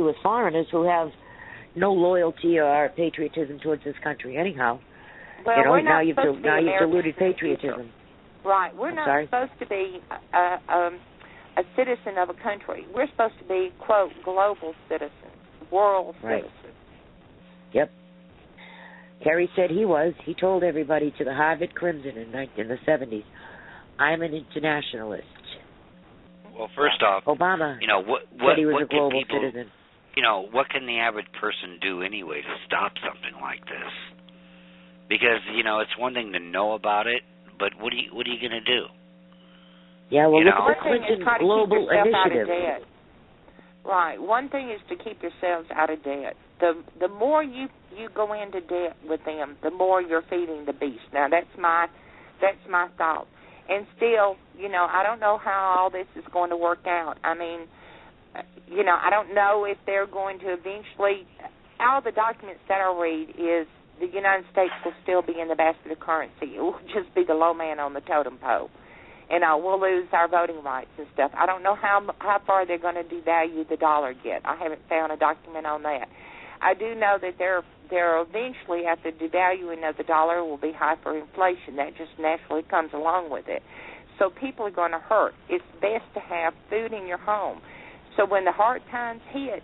Speaker 9: with foreigners who have no loyalty or patriotism towards this country anyhow.
Speaker 8: Well,
Speaker 9: now you've diluted patriotism.
Speaker 8: Right. We're not supposed to be a citizen of a country. We're supposed to be, quote, global citizens, world citizens.
Speaker 9: Yep. Kerry said he was. He told everybody to the Harvard Crimson in the 70s, I'm an internationalist.
Speaker 7: Well, first off,
Speaker 9: Obama
Speaker 7: said
Speaker 9: he was a global citizen.
Speaker 7: What can the average person do anyway to stop something like this? Because, it's one thing to know about it, but what are you going to do?
Speaker 9: Yeah, well,
Speaker 7: you
Speaker 9: look
Speaker 7: know?
Speaker 9: at the Clinton Global Initiative.
Speaker 8: Right. One thing is to keep yourselves out of debt. The more you go into debt with them, the more you're feeding the beast. Now, that's my thought. And still, you know, I don't know how all this is going to work out. I mean, you know, I don't know if they're going to eventually. All the documents that I read is the United States will still be in the basket of currency. It will just be the low man on the totem pole. And we'll lose our voting rights and stuff. I don't know how far they're going to devalue the dollar yet. I haven't found a document on that. I do know that they're eventually, after devaluing of the dollar, will be hyperinflation. That just naturally comes along with it. So people are going to hurt. It's best to have food in your home. So when the hard times hit,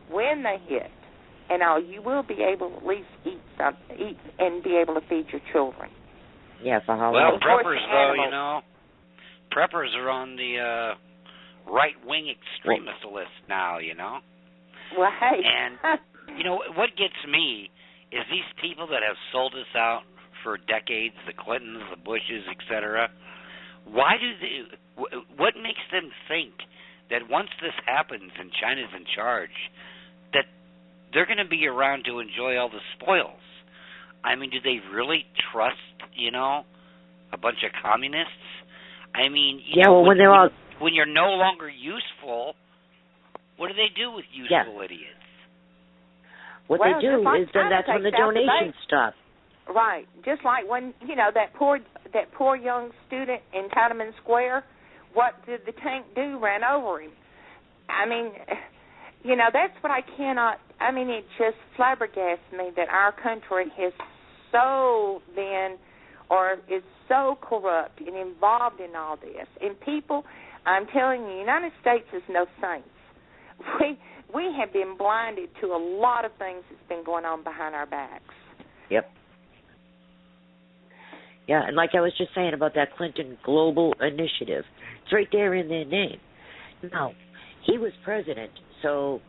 Speaker 8: when they hit, and you will be able to at least eat and be able to feed your children.
Speaker 9: Yeah, for how
Speaker 7: long?
Speaker 9: Well,
Speaker 7: preppers, though, you know, preppers are on the right-wing extremist list now, you know.
Speaker 8: Well, hey.
Speaker 7: And, you know, what gets me is these people that have sold us out for decades, the Clintons, the Bushes, etc., what makes them think that once this happens and China's in charge, that they're going to be around to enjoy all the spoils? I mean, do they really trust, you know, a bunch of communists? I mean, you know, when you're no longer useful, what do they do with useful idiots?
Speaker 9: What they do is that's when the donations stop.
Speaker 8: Right. Just like when, you know, that poor young student in Tiananmen Square, what did the tank do? Ran over him. I mean, you know, that's what I cannot, I mean, it just flabbergasts me that our country has so been or is so corrupt and involved in all this. And people, I'm telling you, the United States is no saints. We have been blinded to a lot of things that's been going on behind our backs.
Speaker 9: Yep. Yeah, and like I was just saying about that Clinton Global Initiative, it's right there in their name. Now, he was president, so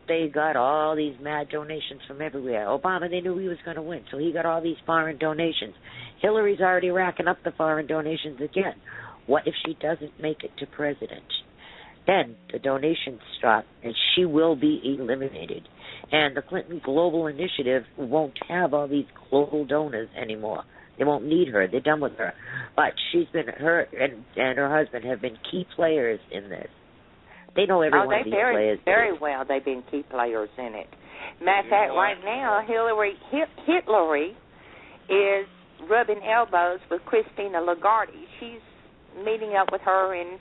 Speaker 9: they got all these mad donations from everywhere. Obama, they knew he was going to win, so he got all these foreign donations. Hillary's already racking up the foreign donations again. What if she doesn't make it to president? Then the donations stop, and she will be eliminated. And the Clinton Global Initiative won't have all these global donors anymore. They won't need her. They're done with her. But her and her husband have been key players in this. They know every one of these players.
Speaker 8: Very well. They've been key players in it. Matter of fact, right now, Hillary is rubbing elbows with Christina Lagarde. She's meeting up with her and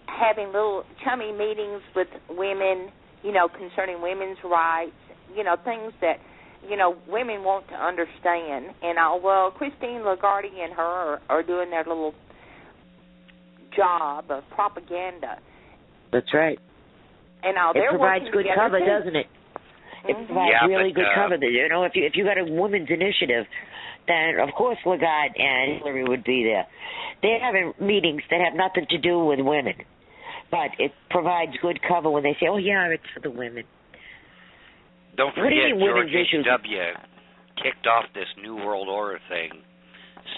Speaker 8: having little chummy meetings with women, you know, concerning women's rights, you know, things that, you know, women want to understand. And, well, Christine Lagarde and her are doing their little job of propaganda.
Speaker 9: That's right.
Speaker 8: And
Speaker 9: it provides good cover,
Speaker 8: too.
Speaker 9: Doesn't it? It provides really good cover. You know, if you got a women's initiative, then of course Lagarde and Hillary would be there. They're having meetings that have nothing to do with women, but it provides good cover when they say, "Oh yeah, it's for the women."
Speaker 7: Don't forget, George H.W. kicked off this New World Order thing,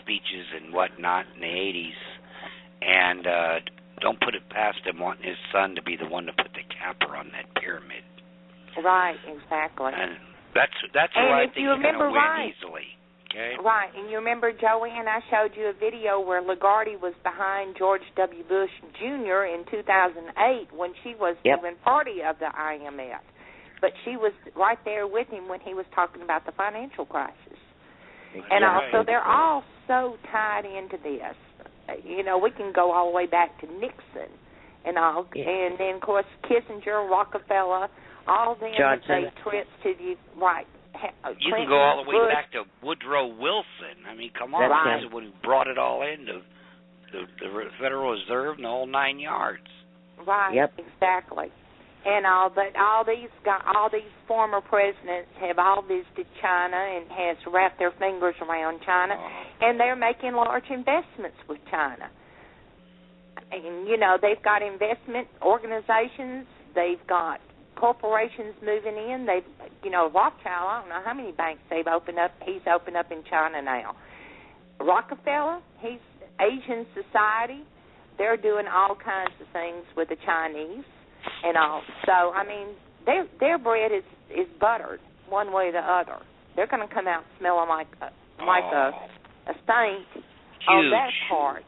Speaker 7: speeches and whatnot in the 80s, and don't put it past him wanting his son to be the one to put the capper on that pyramid.
Speaker 8: Right, exactly.
Speaker 7: And that's who I think he's going to win easily. Okay?
Speaker 8: Right, and you remember, Joanne, I showed you a video where Lagarde was behind George W. Bush Jr. in 2008 when she was even party of the IMF. But she was right there with him when he was talking about the financial crisis. And also, they're all so tied into this. You know, we can go all the way back to Nixon and all. And then, of course, Kissinger, Rockefeller, all them they trips to the right.
Speaker 7: You can go all the way back to Woodrow Wilson. I mean, come on, he's the one who brought it all into the Federal Reserve and the whole 9 yards.
Speaker 8: Right. Yep. Exactly. And all these former presidents have all visited China and has wrapped their fingers around China, and they're making large investments with China. And you know, they've got investment organizations, they've got corporations moving in. Rothschild, I don't know how many banks they've opened up. He's opened up in China now. Rockefeller, he's Asian Society. they're doing all kinds of things with the Chinese and all. So, I mean, their bread is buttered one way or the other. They're going to come out smelling like a stink on that part.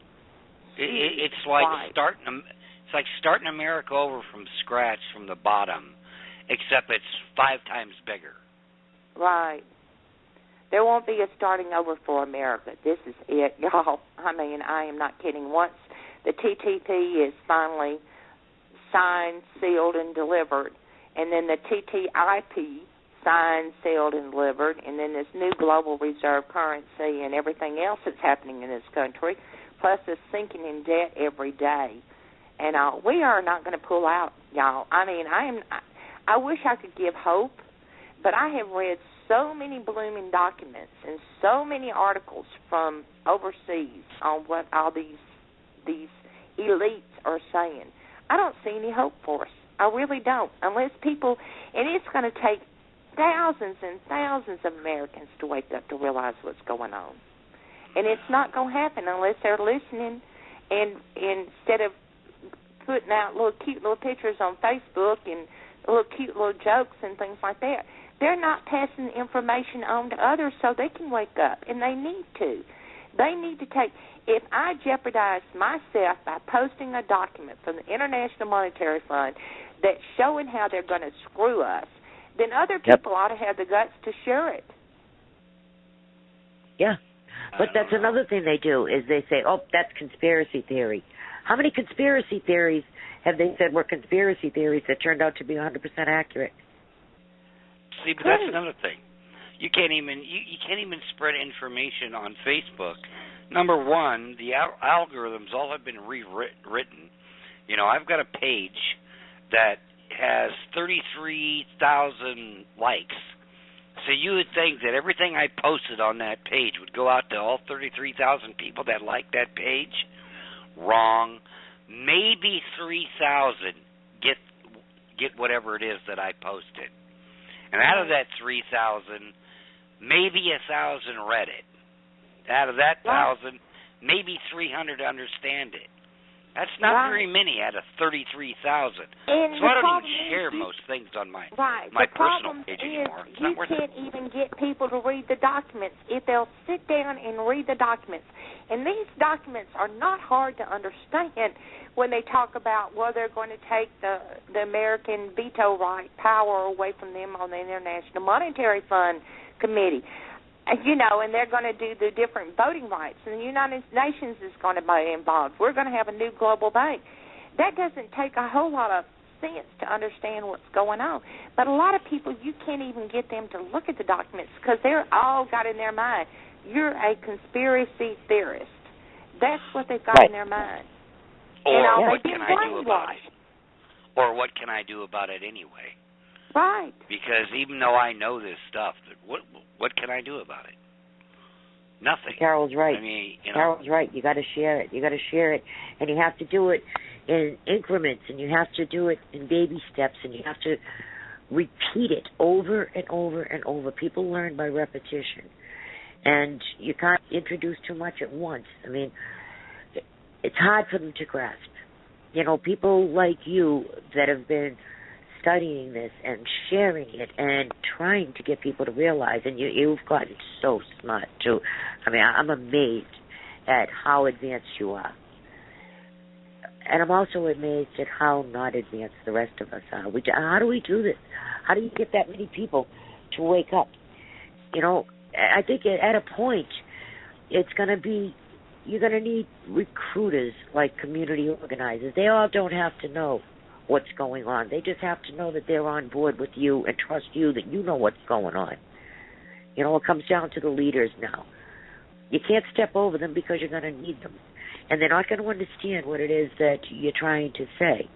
Speaker 7: It's like starting America over from scratch from the bottom, except it's 5 times bigger.
Speaker 8: Right. There won't be a starting over for America. This is it, y'all. I mean, I am not kidding. Once the TTP is finally signed, sealed, and delivered, and then the TTIP signed, sealed, and delivered, and then this new global reserve currency and everything else that's happening in this country, plus us sinking in debt every day. And we are not going to pull out, y'all. I mean, I wish I could give hope, but I have read so many blooming documents and so many articles from overseas on what all these elites are saying. I don't see any hope for us. I really don't, unless people, and it's going to take thousands and thousands of Americans to wake up to realize what's going on. And it's not going to happen unless they're listening, and instead of putting out cute little pictures on Facebook and little cute little jokes and things like that, they're not passing the information on to others so they can wake up, and they need to. They need to take, if I jeopardize myself by posting a document from the International Monetary Fund that's showing how they're going to screw us, then other people ought to have the guts to share it.
Speaker 9: Yeah. But that's another thing they do is they say, oh, that's conspiracy theory. How many conspiracy theories have they said were conspiracy theories that turned out to be 100% accurate?
Speaker 7: See, but that's another thing. You can't even spread information on Facebook. Number one, the algorithms all have been rewritten. You know, I've got a page that has 33,000 likes. So you would think that everything I posted on that page would go out to all 33,000 people that like that page. Wrong. Maybe 3,000 get whatever it is that I posted. And out of that 3,000, maybe 1,000 read it. Out of that 1,000, maybe 300 understand it. That's not very many out of 33,000. So I don't even share most things on my personal page anymore.
Speaker 8: You can't even get people to read the documents if they'll sit down and read the documents. And these documents are not hard to understand when they talk about, well, they're going to take the American veto right power away from them on the International Monetary Fund Committee. You know, and they're going to do the different voting rights, and the United Nations is going to be involved. We're going to have a new global bank. That doesn't take a whole lot of sense to understand what's going on. But a lot of people, you can't even get them to look at the documents because they're all got in their mind, you're a conspiracy theorist. That's what they've got in their mind.
Speaker 7: Or what can I do about it? Or what can I do about it anyway?
Speaker 8: Right.
Speaker 7: Because even though I know this stuff, what can I do about it? Nothing.
Speaker 9: Carol's right.
Speaker 7: I mean,
Speaker 9: Carol's right. You got to share it. You got to share it, and you have to do it in increments, and you have to do it in baby steps, and you have to repeat it over and over and over. People learn by repetition, and you can't introduce too much at once. I mean, it's hard for them to grasp. You know, people like you that have been studying this and sharing it and trying to get people to realize, and you've gotten so smart too. I mean, I'm amazed at how advanced you are. And I'm also amazed at how not advanced the rest of us are. How do we do this? How do you get that many people to wake up? You know, I think at a point it's going to be, you're going to need recruiters like community organizers. They all don't have to know what's going on. They just have to know that they're on board with you and trust you that you know what's going on. You know, it comes down to the leaders now. You can't step over them because you're going to need them. And they're not going to understand what it is that you're trying to say.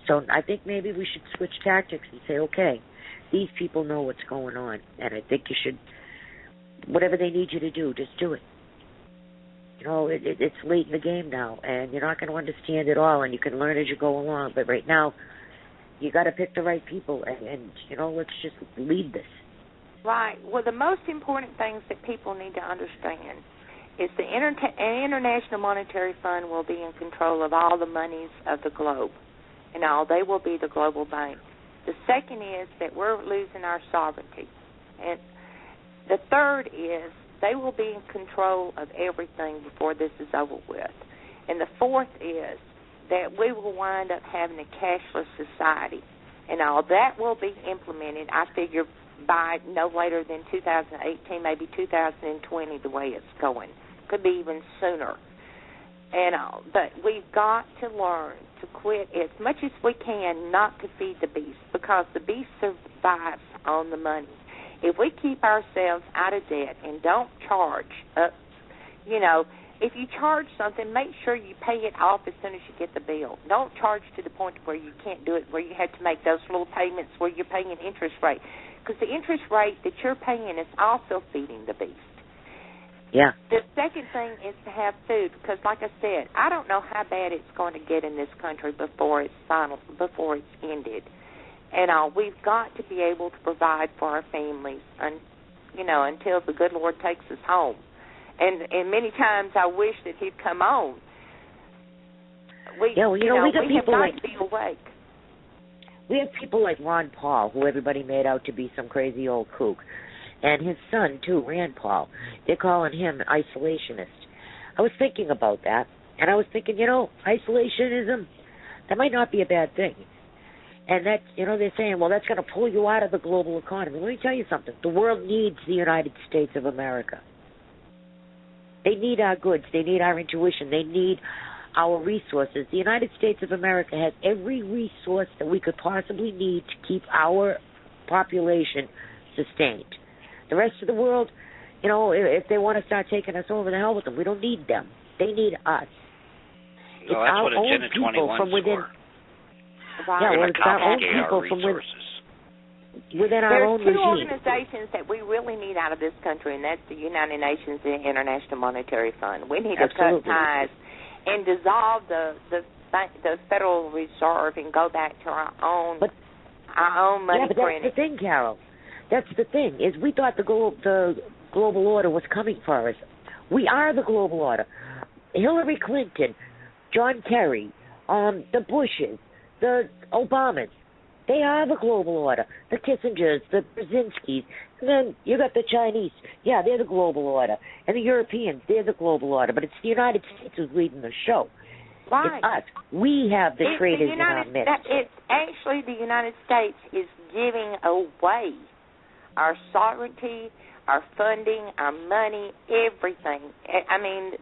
Speaker 9: So I think maybe we should switch tactics and say, okay, these people know what's going on, and I think you should, whatever they need you to do, just do it. You know, it's late in the game now, and you're not going to understand it all, and you can learn as you go along. But right now, you got to pick the right people, and you know, let's just lead this.
Speaker 8: Right. Well, the most important things that people need to understand is the International Monetary Fund will be in control of all the monies of the globe, and all. They will be the global bank. The second is that we're losing our sovereignty. And the third is they will be in control of everything before this is over with. And the fourth is that we will wind up having a cashless society. And all that will be implemented, I figure, by no later than 2018, maybe 2020, the way it's going. Could be even sooner. And all. But we've got to learn to quit as much as we can not to feed the beast, because the beast survives on the money. If we keep ourselves out of debt and don't charge, if you charge something, make sure you pay it off as soon as you get the bill. Don't charge to the point where you can't do it, where you have to make those little payments where you're paying an interest rate. Because the interest rate that you're paying is also feeding the beast.
Speaker 9: Yeah.
Speaker 8: The second thing is to have food, because like I said, I don't know how bad it's going to get in this country before it's ended. And we've got to be able to provide for our families, until the good Lord takes us home. And many times I wish that He'd come on. We got people like to be awake.
Speaker 9: We have people like Ron Paul, who everybody made out to be some crazy old kook, and his son too, Rand Paul. They're calling him an isolationist. I was thinking about that, and I was thinking, isolationism, that might not be a bad thing. And that, they're saying, well, that's going to pull you out of the global economy. Let me tell you something. The world needs the United States of America. They need our goods. They need our intuition. They need our resources. The United States of America has every resource that we could possibly need to keep our population sustained. The rest of the world, if they want to start taking us over, the hell with them. We don't need them. They need us.
Speaker 7: It's that's what Agenda 21's
Speaker 9: from within.
Speaker 7: For.
Speaker 9: Right. Yeah, it's our own people from within our own regime.
Speaker 8: There's two organizations that we really need out of this country, and that's the United Nations and the International Monetary Fund. We need to cut ties and dissolve the Federal Reserve and go back to our own money printing.
Speaker 9: Yeah, but that's the thing, Carol. That's the thing, is we thought the global order was coming for us. We are the global order. Hillary Clinton, John Kerry, the Bushes, the Obamas, they are the global order. The Kissingers, the Brzezinskis, and then you got the Chinese. Yeah, they're the global order. And the Europeans, they're the global order. But it's the United States who's leading the show.
Speaker 8: Right.
Speaker 9: It's us. We have the traitors in our midst.
Speaker 8: It's actually the United States is giving away our sovereignty, our funding, our money, everything. I mean,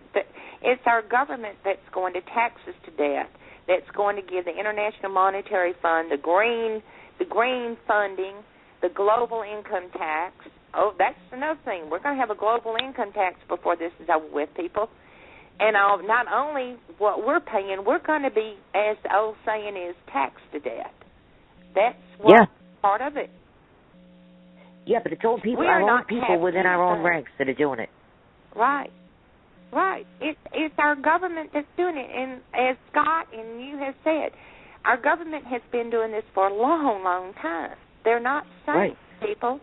Speaker 8: it's our government that's going to tax us to death, that's going to give the International Monetary Fund the green funding, the global income tax. Oh, that's another thing. We're going to have a global income tax before this is over with, people. And not only what we're paying, we're going to be, as the old saying is, taxed to death. That's part of it.
Speaker 9: Yeah, but it's old people, our own people within our own ranks that are doing it.
Speaker 8: Right. Right. It's our government that's doing it. And as Scott and you have said, our government has been doing this for a long, long time. They're not safe, people.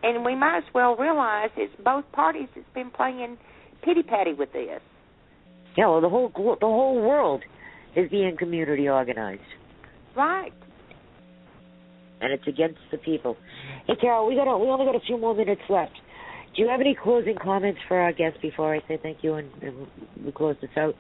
Speaker 8: And we might as well realize it's both parties that's been playing pity-patty with this.
Speaker 9: Yeah, well, the whole world is being community organized.
Speaker 8: Right.
Speaker 9: And it's against the people. Hey, Carol, we only got a few more minutes left. Do you have any closing comments for our guests before I say thank you and we close this out?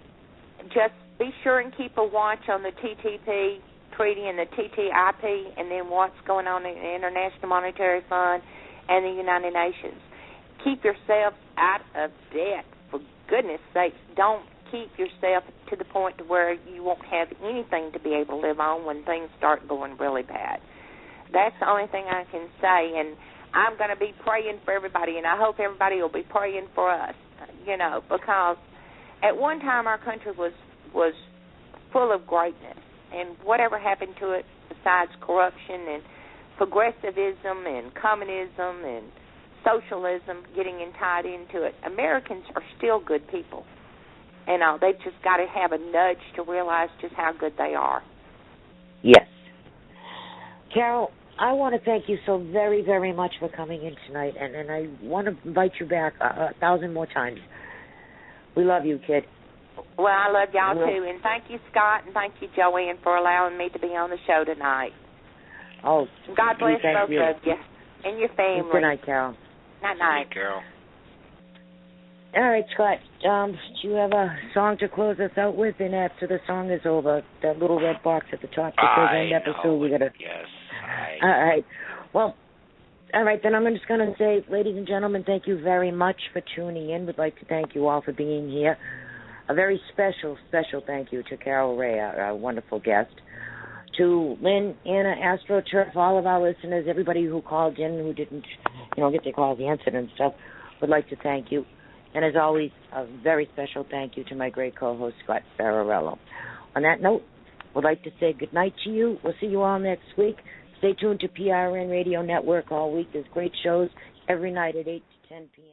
Speaker 8: Just be sure and keep a watch on the TTP treaty and the TTIP, and then what's going on in the International Monetary Fund and the United Nations. Keep yourselves out of debt. For goodness sakes, don't keep yourself to the point to where you won't have anything to be able to live on when things start going really bad. That's the only thing I can say, and I'm going to be praying for everybody, and I hope everybody will be praying for us, because at one time our country was full of greatness, and whatever happened to it besides corruption and progressivism and communism and socialism getting tied into it, Americans are still good people, and they've just got to have a nudge to realize just how good they are.
Speaker 9: Yes. Carol, I want to thank you so very, very much for coming in tonight, and I want to invite you back 1,000 more times.
Speaker 6: We love you, kid.
Speaker 8: Well, I love y'all too, and thank you, Scott, and thank you, Joanne, for allowing me to be on the show tonight.
Speaker 6: Oh,
Speaker 8: God bless both
Speaker 6: you.
Speaker 8: of you and your family.
Speaker 6: Good night, Carol.
Speaker 8: Night.
Speaker 7: Carol.
Speaker 6: All right, Scott. Do you have a song to close us out with? And after the song is over, that little red box at the top that says end episode, we gotta.
Speaker 7: Yes.
Speaker 6: All right. Well. All right, then I'm just going to say, ladies and gentlemen, thank you very much for tuning in. We'd like to thank you all for being here. A very special thank you to Carol Ray, our wonderful guest, to Lynn, Anna, AstroTurf, all of our listeners, everybody who called in who didn't, get their calls answered and stuff. Would like to thank you. And as always, a very special thank you to my great co-host, Scott Fararello. On that note, we'd like to say good night to you. We'll see you all next week. Stay tuned to PRN Radio Network all week. There's great shows every night at 8 to 10 p.m.